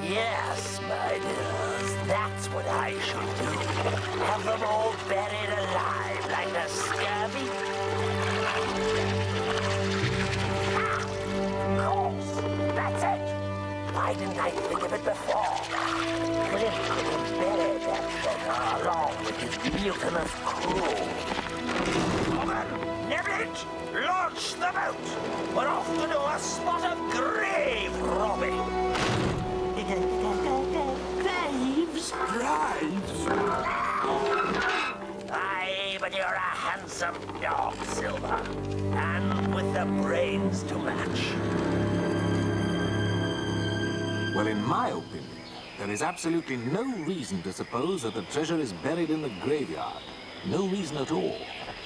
Yes, my dears, that's what I should do. Have them all buried alive like a scurvy. Ah, of course, that's it. Why didn't I think of it before? Flint could have buried that treasure along with his mutinous crew. Woman, nibble it! Launch the boat! We're off to do a spot of grave robbing. Graves? Graves? Aye, but you're a handsome dog, Silver. And with the brains to match. Well, in my opinion, there is absolutely no reason to suppose that the treasure is buried in the graveyard. No reason at all.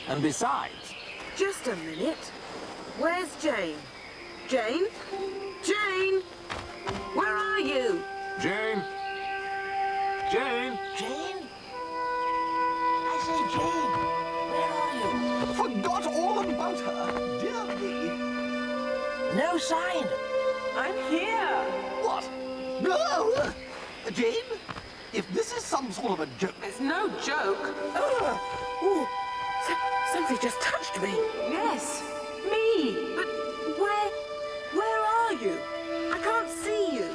And besides... Just a minute. Where's Jane? Jane? Jane? Where are you? Jane? Jane? Jane? I say, Jane, where are you? Forgot all about her. Dear me. No sign. I'm here. What? No! Jane? If this is some sort of a joke... It's no joke. Ooh, something just touched me. Yes, me. But where are you? I can't see you.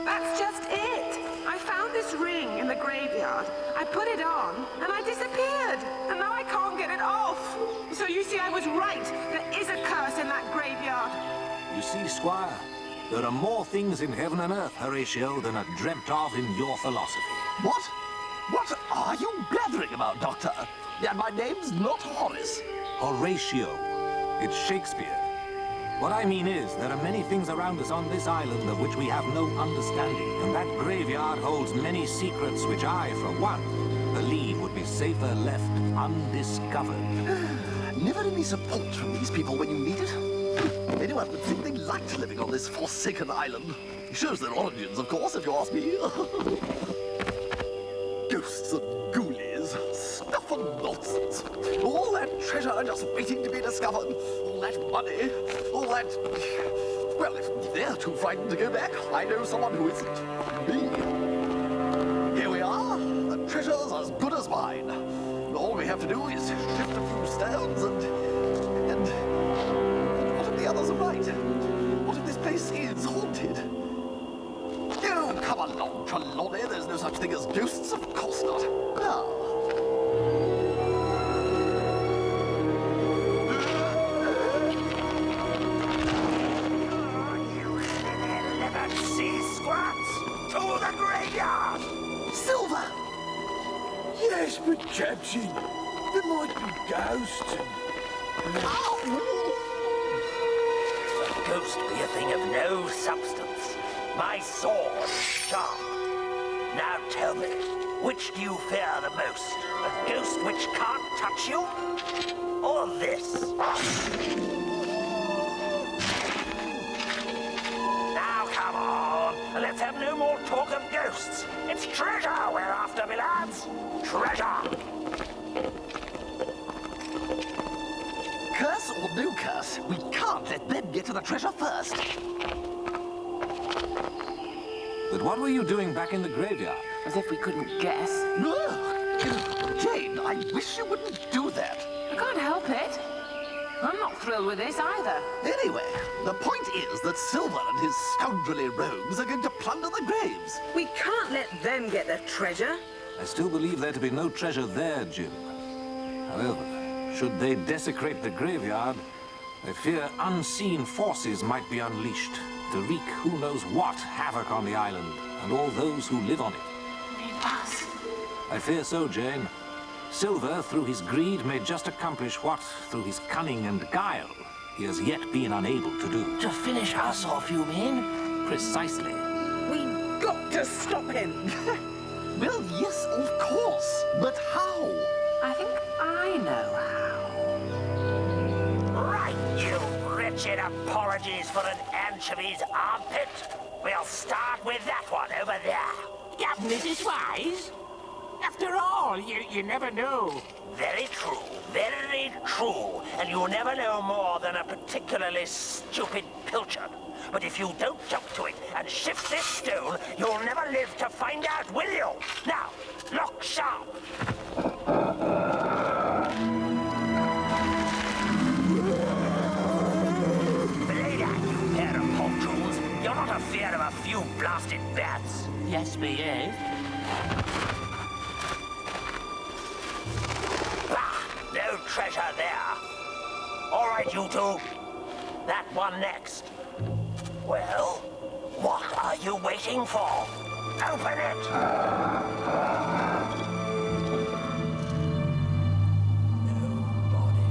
That's just it. I found this ring in the graveyard. I put it on, and I disappeared. And now I can't get it off. So you see, I was right. There is a curse in that graveyard. You see, Squire, there are more things in heaven and earth, Horatio, than are dreamt of in your philosophy. What? What are you blathering about, Doctor? And my name's not Horace. Horatio. It's Shakespeare. What I mean is, there are many things around us on this island of which we have no understanding, and that graveyard holds many secrets which I, for one, believe would be safer left undiscovered. Never any support from these people when you need it. Anyone would think they liked living on this forsaken island. Shows their origins, of course, if you ask me. Ghosts and ghoulies, stuff and nonsense. All that treasure just waiting to be discovered. All that money, all that... Well, if they're too frightened to go back, I know someone who isn't. Me. Here we are. The treasure's as good as mine. All we have have to do is shift a few stones and what if the others are right? What if this place is haunted? Oh, come along, Trelawney. There's no such thing as ghosts, of course not. Now. You silly-livered sea squats! To the graveyard! Silver! Yes, but Captain, there might be ghosts and... A ghost be a thing of no substance. My sword sharp. Now tell me, which do you fear the most? A ghost which can't touch you? Or this? Now come on, let's have no more talk of ghosts. It's treasure we're after, me lads. Treasure! Curse or no curse, we can't let them get to the treasure first. But what were you doing back in the graveyard? As if we couldn't guess. Jane, I wish you wouldn't do that. I can't help it. I'm not thrilled with this either. Anyway, the point is that Silver and his scoundrelly rogues are going to plunder the graves. We can't let them get the treasure. I still believe there to be no treasure there, Jim. However, should they desecrate the graveyard, I fear unseen forces might be unleashed to wreak who knows what havoc on the island and all those who live on it. You mean us? I fear so, Jane. Silver, through his greed, may just accomplish what, through his cunning and guile, he has yet been unable to do. To finish us off, you mean? Precisely. We've got to stop him. Well, yes, of course. But how? I think I know how. Right, you wretched apologies for an anchovy's armpit. We'll start with that one over there. Captain, it is wise. After all, you never know. Very true, very true. And you never know more than a particularly stupid pilchard. But if you don't jump to it and shift this stone, you'll never live to find out, will you? Now, look sharp. Belay that, you pair of poltroons. You're not afeard of a few blasted bats. Yes, we is. No treasure there. All right, you two. That one next. Well, what are you waiting for? Open it! Nobody.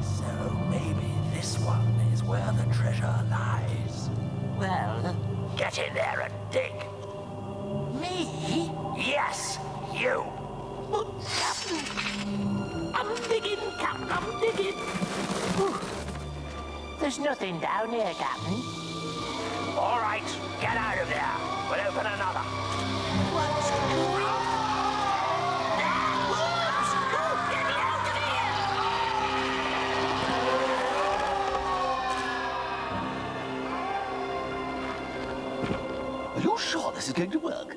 So maybe this one is where the treasure lies. Well, Get in there and dig. me? Yes, you. But, Captain, I'm digging, Captain, I'm digging. Whew. There's nothing down here, Captain. All right, get out of there. We'll open another. What's going on? Get me out of here! Are you sure this is going to work?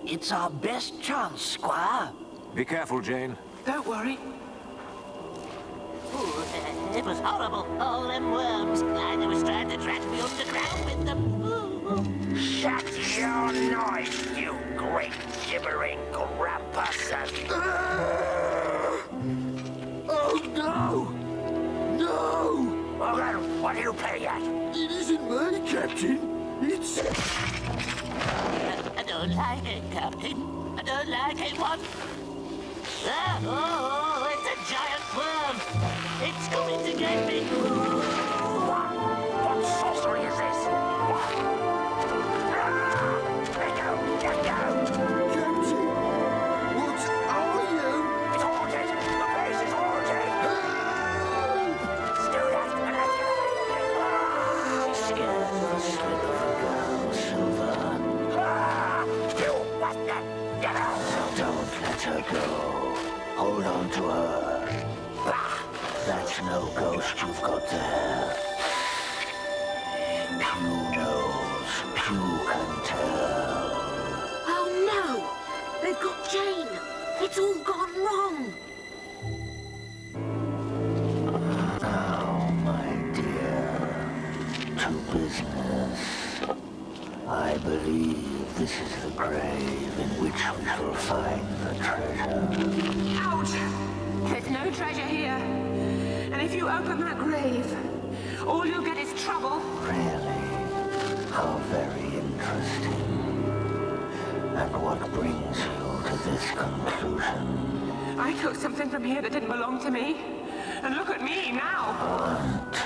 It's our best chance, Squire. Be careful, Jane. Don't worry. Ooh, it was horrible. All them worms. Like they was trying to drag me underground with them. Ooh. Shut your noise, you great gibbering grampus. Oh, no! No! Well then, what are you playing at? It isn't murder, Captain. It's... I don't like it, Captain. I don't like it one. Ah, oh, it's a giant worm. It's coming to get me. What sorcery is this? Let go! Let go! Captain! What are you? It's haunted! The place is haunted! Do that and let's get away! Scared of a slip of a girl, Silver. You, what the? Get out! Don't let her go. Hold on to her. That's no ghost you've got there. Pew knows, Pew can tell. Oh no! They've got Jane. It's all gone wrong. This is the grave in which we shall find the treasure. Ouch! There's no treasure here. And if you open that grave, all you'll get is trouble. Really? How very interesting. And what brings you to this conclusion? I took something from here that didn't belong to me. And look at me now. Aren't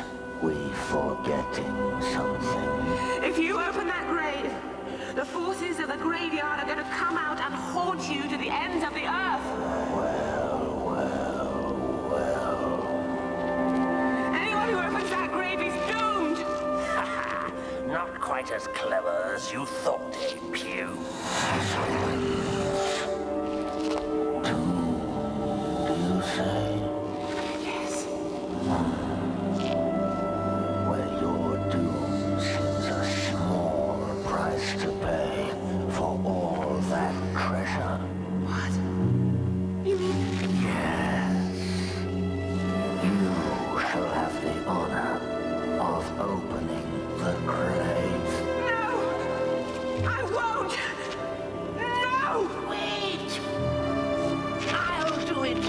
we forgetting something? If you open that grave, the forces of the graveyard are going to come out and haunt you to the ends of the earth. Well. Anyone who opens that grave is doomed. Not quite as clever as you thought, Pew. Do you say? Yes. Well, your doom seems a small price to pay for all that treasure. What? You mean? Yes. You shall have the honor of opening the grave. No! I won't! No! Wait! I'll do it!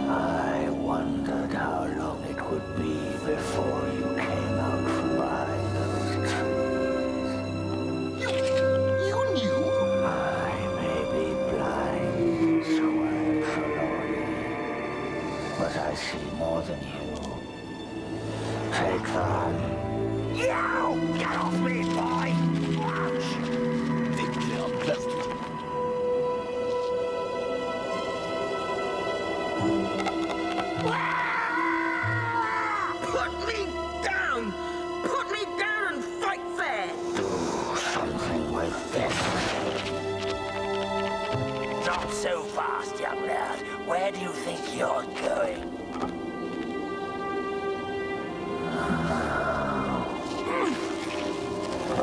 I wondered how long it would be before you came out from behind those trees. You knew? I may be blind, so absolutely, but I see more than you. Take them. You! Get off me, boy! Think they're unpleasant. Put me down! Put me down and fight fair! Do something with this. Not so fast, young lad. Where do you think you're going?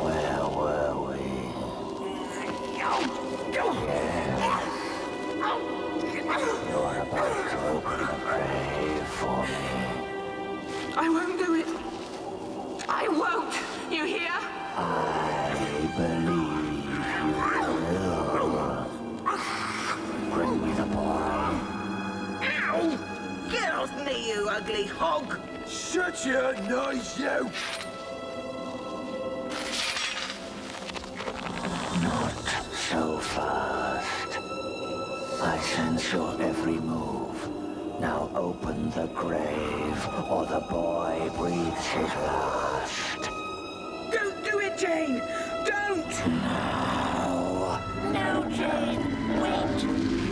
Where were we? You're about to open the grave for me. I won't do it. I won't. You hear? I believe you will. Bring me the boy. Ow! Get off me, you ugly hog! Shut your noise, you! Not so fast. I sense your every move. Now open the grave, or the boy breathes his last. Don't do it, Jane! Don't! Now. No, Jane! Wait!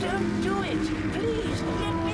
Don't do it! Please, let me!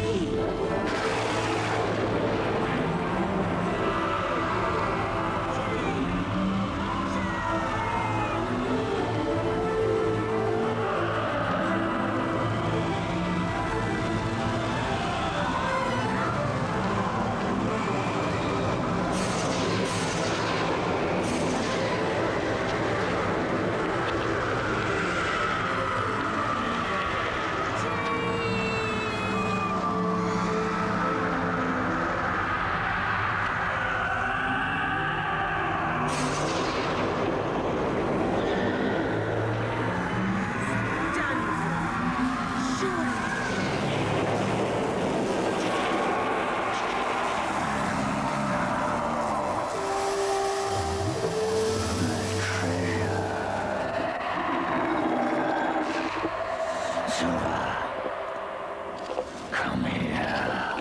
Come here.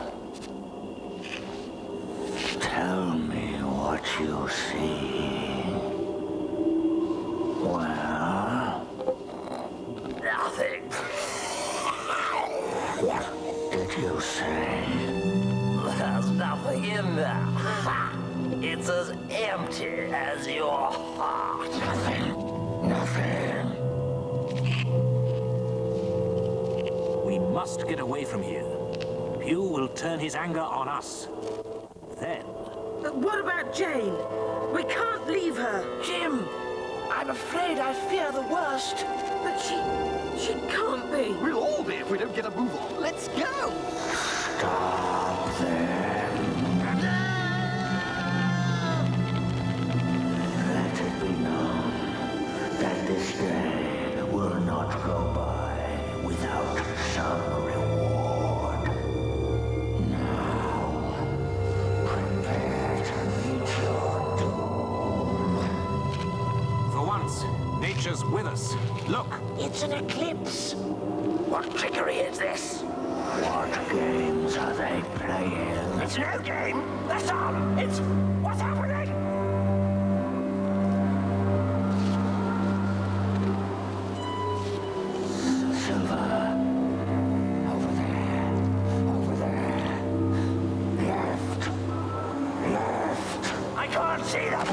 Tell me what you see. Well? Nothing. What did you say? There's nothing in there. It's as empty as your heart. Nothing. We must get away from here. Pew will turn his anger on us. Then... What about Jane? We can't leave her. Jim, I'm afraid I fear the worst. But she can't be. We'll all be if we don't get a move on. Let's go! Stop them. Let it be known some reward. Now, prepare to meet your doom. For once, nature's with us. Look! It's an eclipse. What trickery is this? What games are they playing? It's no game. The sun. It's... What's happening? Silver. Over there. Over there. Left. Left. I can't see them.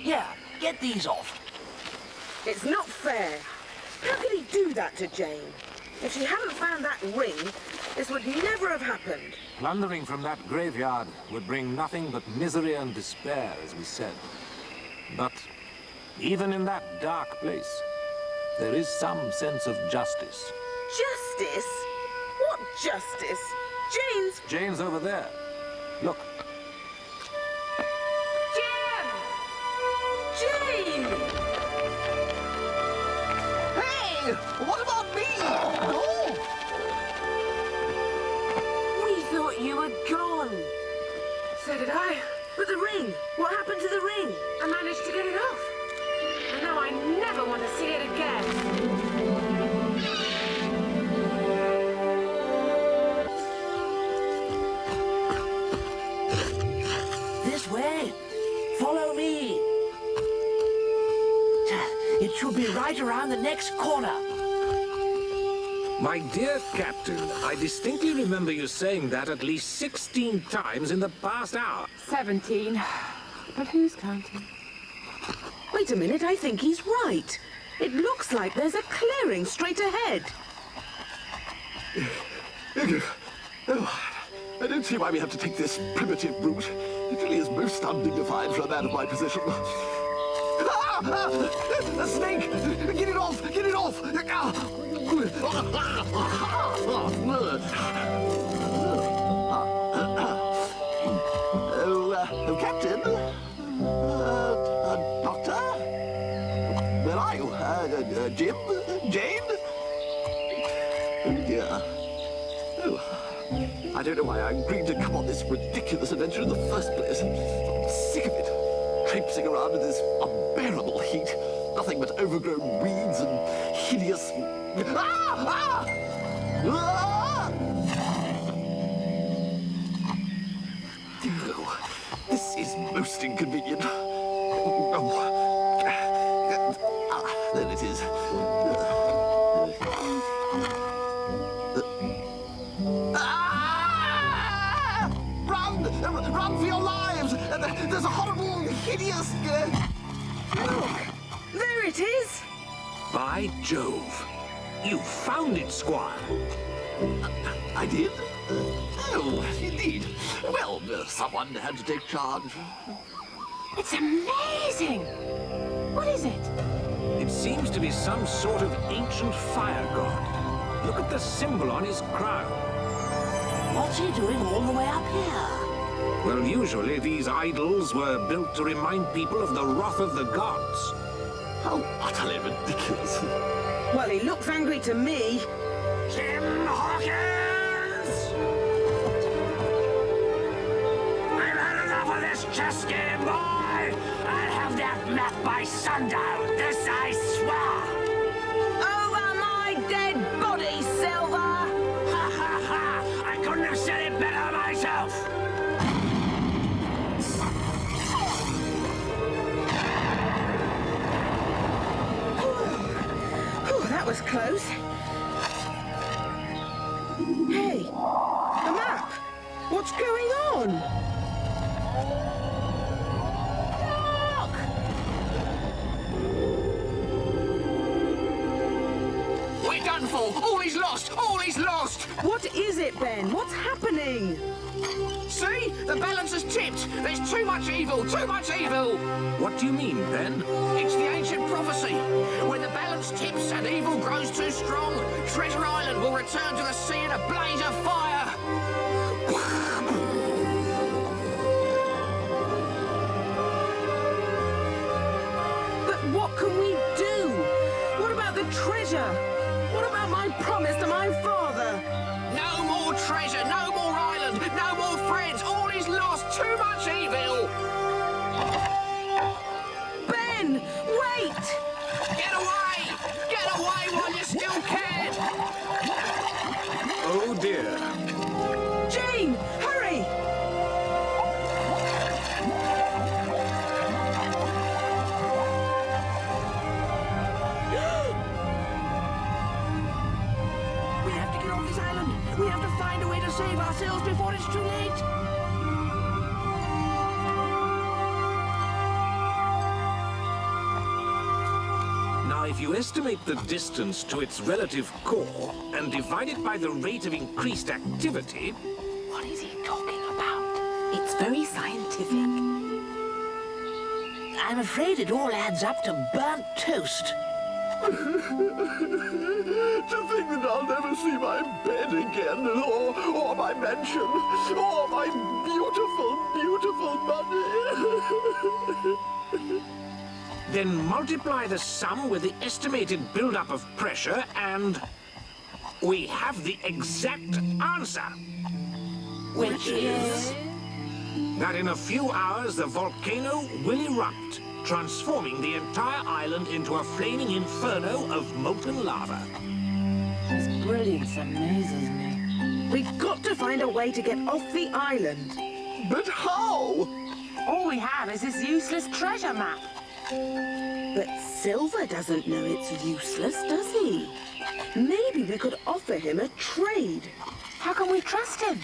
Yeah, get these off. It's not fair. How could he do that to Jane? If she hadn't found that ring, this would never have happened. Plundering from that graveyard would bring nothing but misery and despair, as we said. But even in that dark place, there is some sense of justice. Justice? What justice? Jane's over there. Look. Jane! Hey! What about me? No! We thought you were gone. So did I. But the ring? What happened to the ring? I managed to get it off. And now I never want to see it again. This way. Follow me. It should be right around the next corner. My dear Captain, I distinctly remember you saying that at least 16 times in the past hour. 17. But who's counting? Wait a minute, I think he's right. It looks like there's a clearing straight ahead. Oh, I don't see why we have to take this primitive route. It really is most undignified for a man of my position. A snake! Get it off! Get it off! Oh, Captain? Doctor? Where are you? Jim? Jane? Oh, dear. Oh, I don't know why I agreed to come on this ridiculous adventure in the first place. I'm sick of it. Traipsing around in this unbearable heat. Nothing but overgrown weeds and hideous... Ah! Ah! Ah! Oh, this is most inconvenient. Oh. Ah, there it is. Ah! Run! Run for your lives! There's a horrible, hideous... Look! There it is! By Jove! You found it, Squire. I did? Oh, indeed. Well, someone had to take charge. It's amazing! What is it? It seems to be some sort of ancient fire god. Look at the symbol on his crown. What's he doing all the way up here? Well, usually these idols were built to remind people of the wrath of the gods. How utterly ridiculous. Well, he looks angry to me. Jim Hawkins! I've had enough of this chess game, boy! I'll have that map by sundown, this I swear! Over my dead body, Silver! Ha ha ha! I couldn't have said it better myself! That was close. Hey, the map! What's going on? Look! We're done for! All is lost! All is lost! What is it, Ben? What's happening? See? The balance has tipped! There's too much evil! Too much evil! What do you mean, Ben? It's the ancient prophecy. When the balance tips and evil grows too strong, Treasure Island will return to the sea in a blaze of fire! But what can we do? What about the treasure? What about my promise to my father? No more treasure, no more island, no more friends. All is lost. Too much evil. Ben, wait! Get away! Get away while you still can! Oh dear. Jane, hurry! We have to get off this island. We have to find a way to save ourselves before it's too late. Now, if you estimate the distance to its relative core and divide it by the rate of increased activity... What is he talking about? It's very scientific. I'm afraid it all adds up to burnt toast. To think that I'll never see my bed again, or my mansion, or my beautiful, beautiful money. Then multiply the sum with the estimated buildup of pressure and... we have the exact answer. Which is? That in a few hours the volcano will erupt, transforming the entire island into a flaming inferno of molten lava. His brilliance amazes me. We've got to find a way to get off the island. But how? All we have is this useless treasure map. But Silver doesn't know it's useless, does he? Maybe we could offer him a trade. How can we trust him?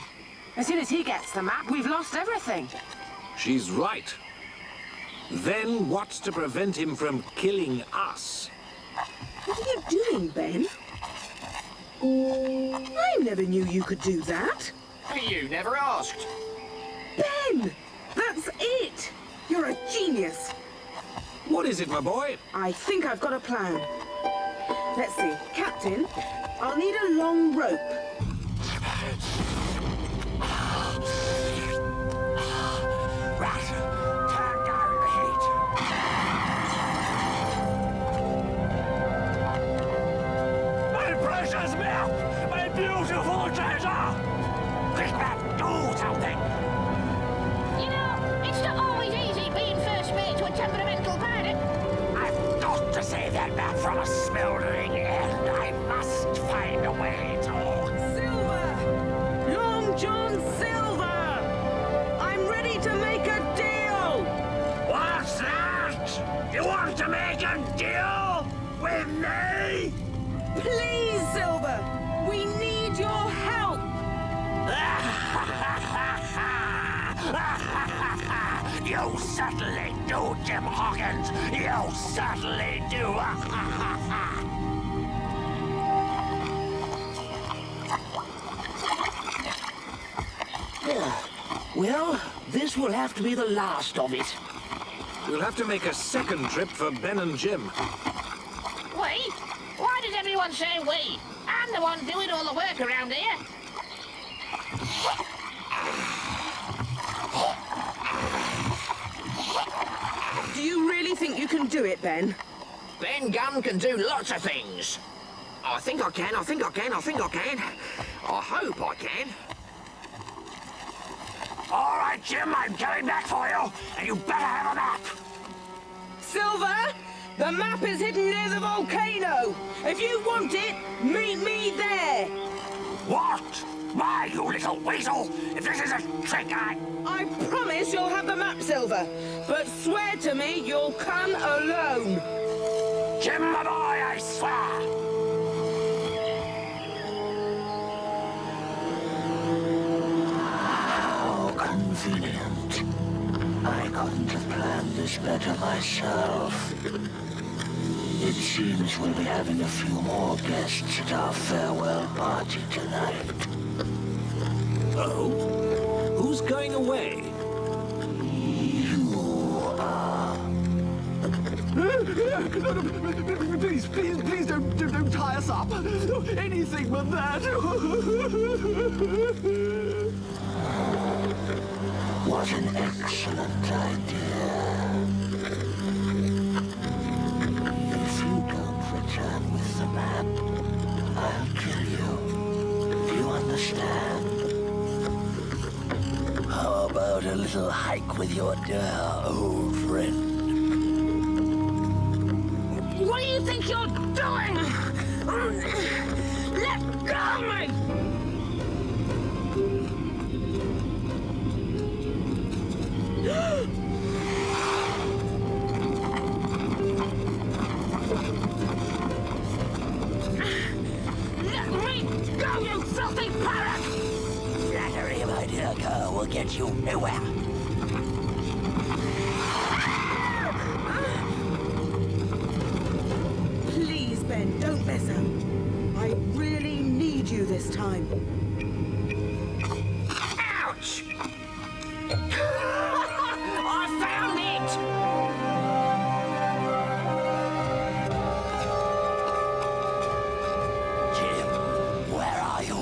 As soon as he gets the map, we've lost everything. She's right. Then what's to prevent him from killing us? What are you doing, Ben? I never knew you could do that. You never asked. Ben! That's it! You're a genius. What is it, my boy? I think I've got a plan. Let's see. Captain, I'll need a long rope. Right. Turn down the heat. My precious milk! My beautiful treasure! Quick, man, do something! You know, it's not always easy being first mate to a temperamental pirate. I've got to save that man from a smoldering end. I must find a way to... Silver! Long John Silver! I'm ready to make a deal! What's that? You want to make a deal with me? Please, Silver! We need your help! You certainly do, Jim Hawkins. You certainly do. Well, this will have to be the last of it. We'll have to make a second trip for Ben and Jim. We? Why does everyone say we? I'm the one doing all the work around here. Do you really think you can do it, Ben? Ben Gunn can do lots of things. I think I can, I think I can, I think I can. I hope I can. All right, Jim, I'm coming back for you, and you better have a map. Silver! The map is hidden near the volcano! If you want it, meet me there! What? Why, you little weasel? If this is a trick, I promise you'll have the map, Silver. But swear to me you'll come alone. Jim, my boy, I swear. How convenient. I couldn't have planned this better myself. It seems we'll be having a few more guests at our farewell party tonight. Oh? Who's going away? Please don't tie us up. Anything but that. What an excellent idea. If you don't return with the map, I'll kill you. Do you understand? How about a little hike with your dear old friend? What do you think you're doing? Let go of me! Let me go, you filthy pirate! Flattery, my dear girl, will get you nowhere. Please, Ben, don't mess up. I really need you this time. Ouch! I found it! Jim, where are you?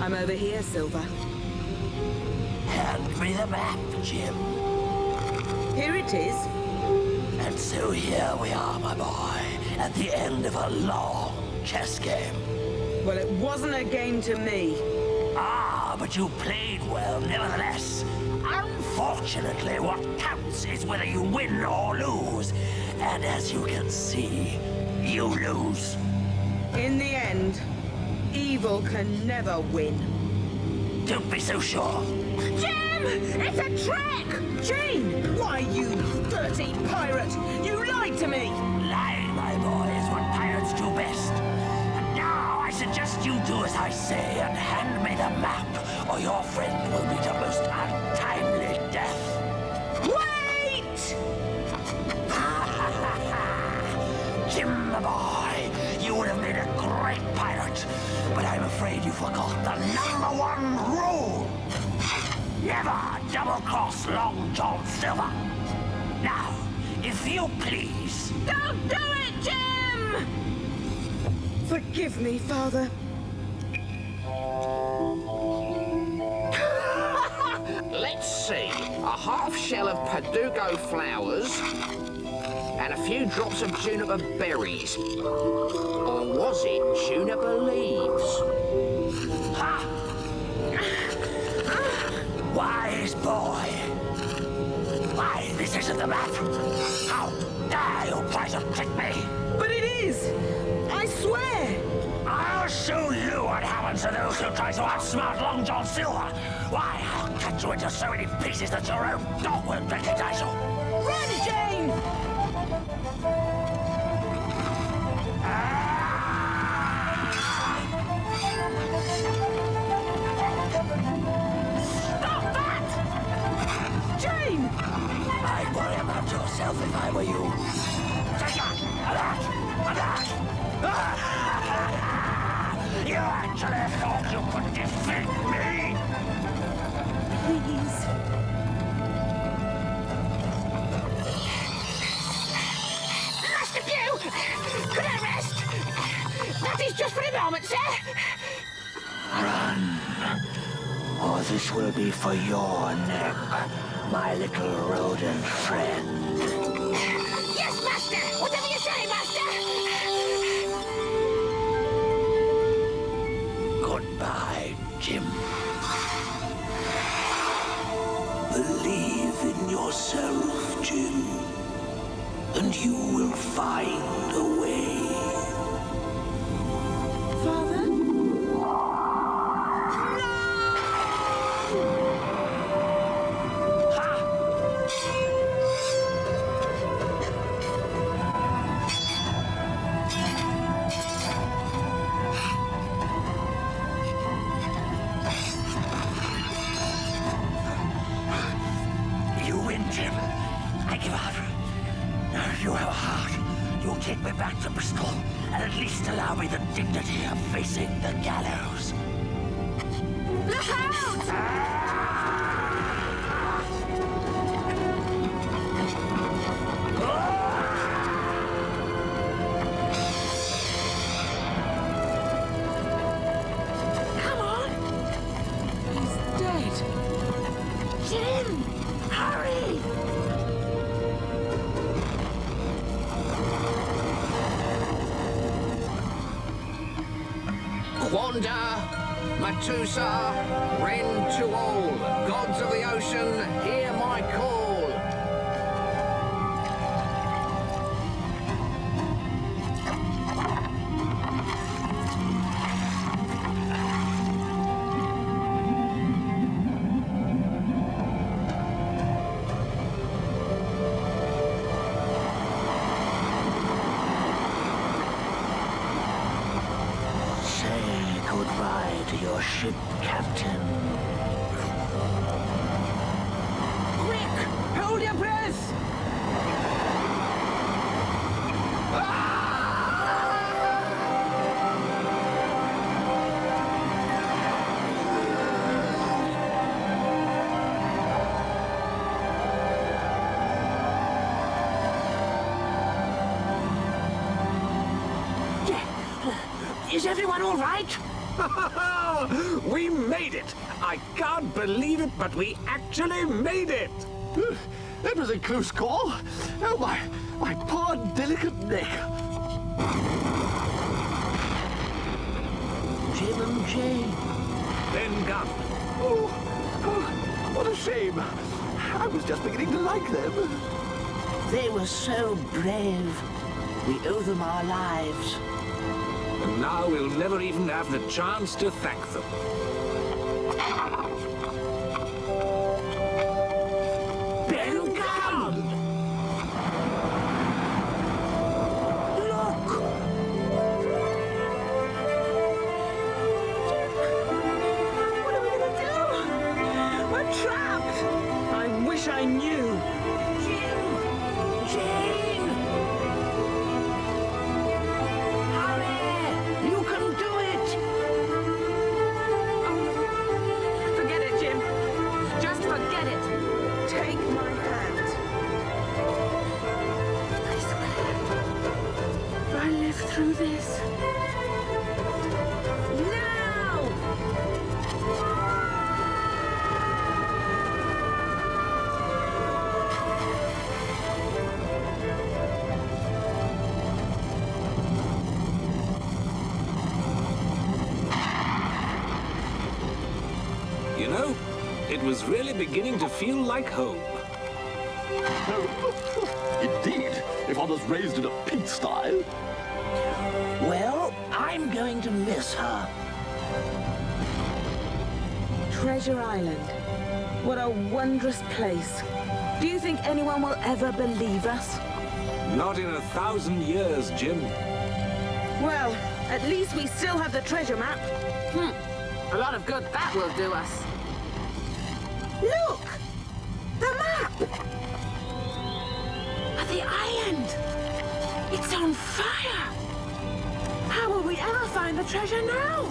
I'm over here, Silver. Hand me the map, Jim. Here it is. And so here we are, my boy, at the end of a long chess game. Well, it wasn't a game to me. Ah, but you played well, nevertheless. Unfortunately, what counts is whether you win or lose. And as you can see, you lose. In the end, evil can never win. Don't be so sure. Jim! It's a trick! Jane! Why, you dirty pirate! You lied to me! Lying, my boy, is what pirates do best. And now I suggest you do as I say and hand me the map, or your friend will meet a most untimely death. Wait! Jim, my boy, you would have made a great pirate, but I'm afraid you forgot the #1 rule. Never double-cross Long John Silver. Now, if you please... Don't do it, Jim! Forgive me, Father. Let's see. A half shell of Padugo flowers and a few drops of juniper berries. Or was it juniper leaves? Ha! Wise boy. Why, this isn't the map. How dare you try to trick me? But it is! I swear! I'll show you what happens to those who try to outsmart Long John Silver. Why, I'll cut you into so many pieces that your own dog will recognize you. Run, Jane! Stop that! Jane! I'd worry about yourself if I were you. Take that! You actually thought you could defeat me? Please. Master Pew! Could I rest? That is just for a moment, sir. Run, or this will be for your neck, my little rodent friend. Yes, Master! Whatever you say, Master! Goodbye, Jim. Believe in yourself, Jim, and you will find a way. Father? You win, Jim. I give up. Now, if you have a heart, you'll take me back to Bristol and at least allow me the dignity of facing the gallows. Look out! Yonder, Matusa, Ren to all, gods of the ocean, hear my call. Goodbye to your ship, Captain. Quick! Hold your breath! Is everyone all right? We made it! I can't believe it, but we actually made it! That was a close call. Oh, my poor delicate neck. Jim and Jane. Then gun. Oh, what a shame. I was just beginning to like them. They were so brave. We owe them our lives. And now we'll never even have the chance to thank them. Ben Gunn! Look! What are we gonna do? We're trapped! I wish I knew. Jane! Hurry! You can do it! Forget it, Jim. Just forget it. Take my hand. I swear, if I live through this. Now! You know, it was really beginning to feel like home. Indeed, if one was raised in a pigsty. Well, I'm going to miss her. Treasure Island. What a wondrous place. Do you think anyone will ever believe us? Not in 1,000 years, Jim. Well, at least we still have the treasure map. A lot of good that will do us. Look! The map! At the island! It's on fire! How will we ever find the treasure now?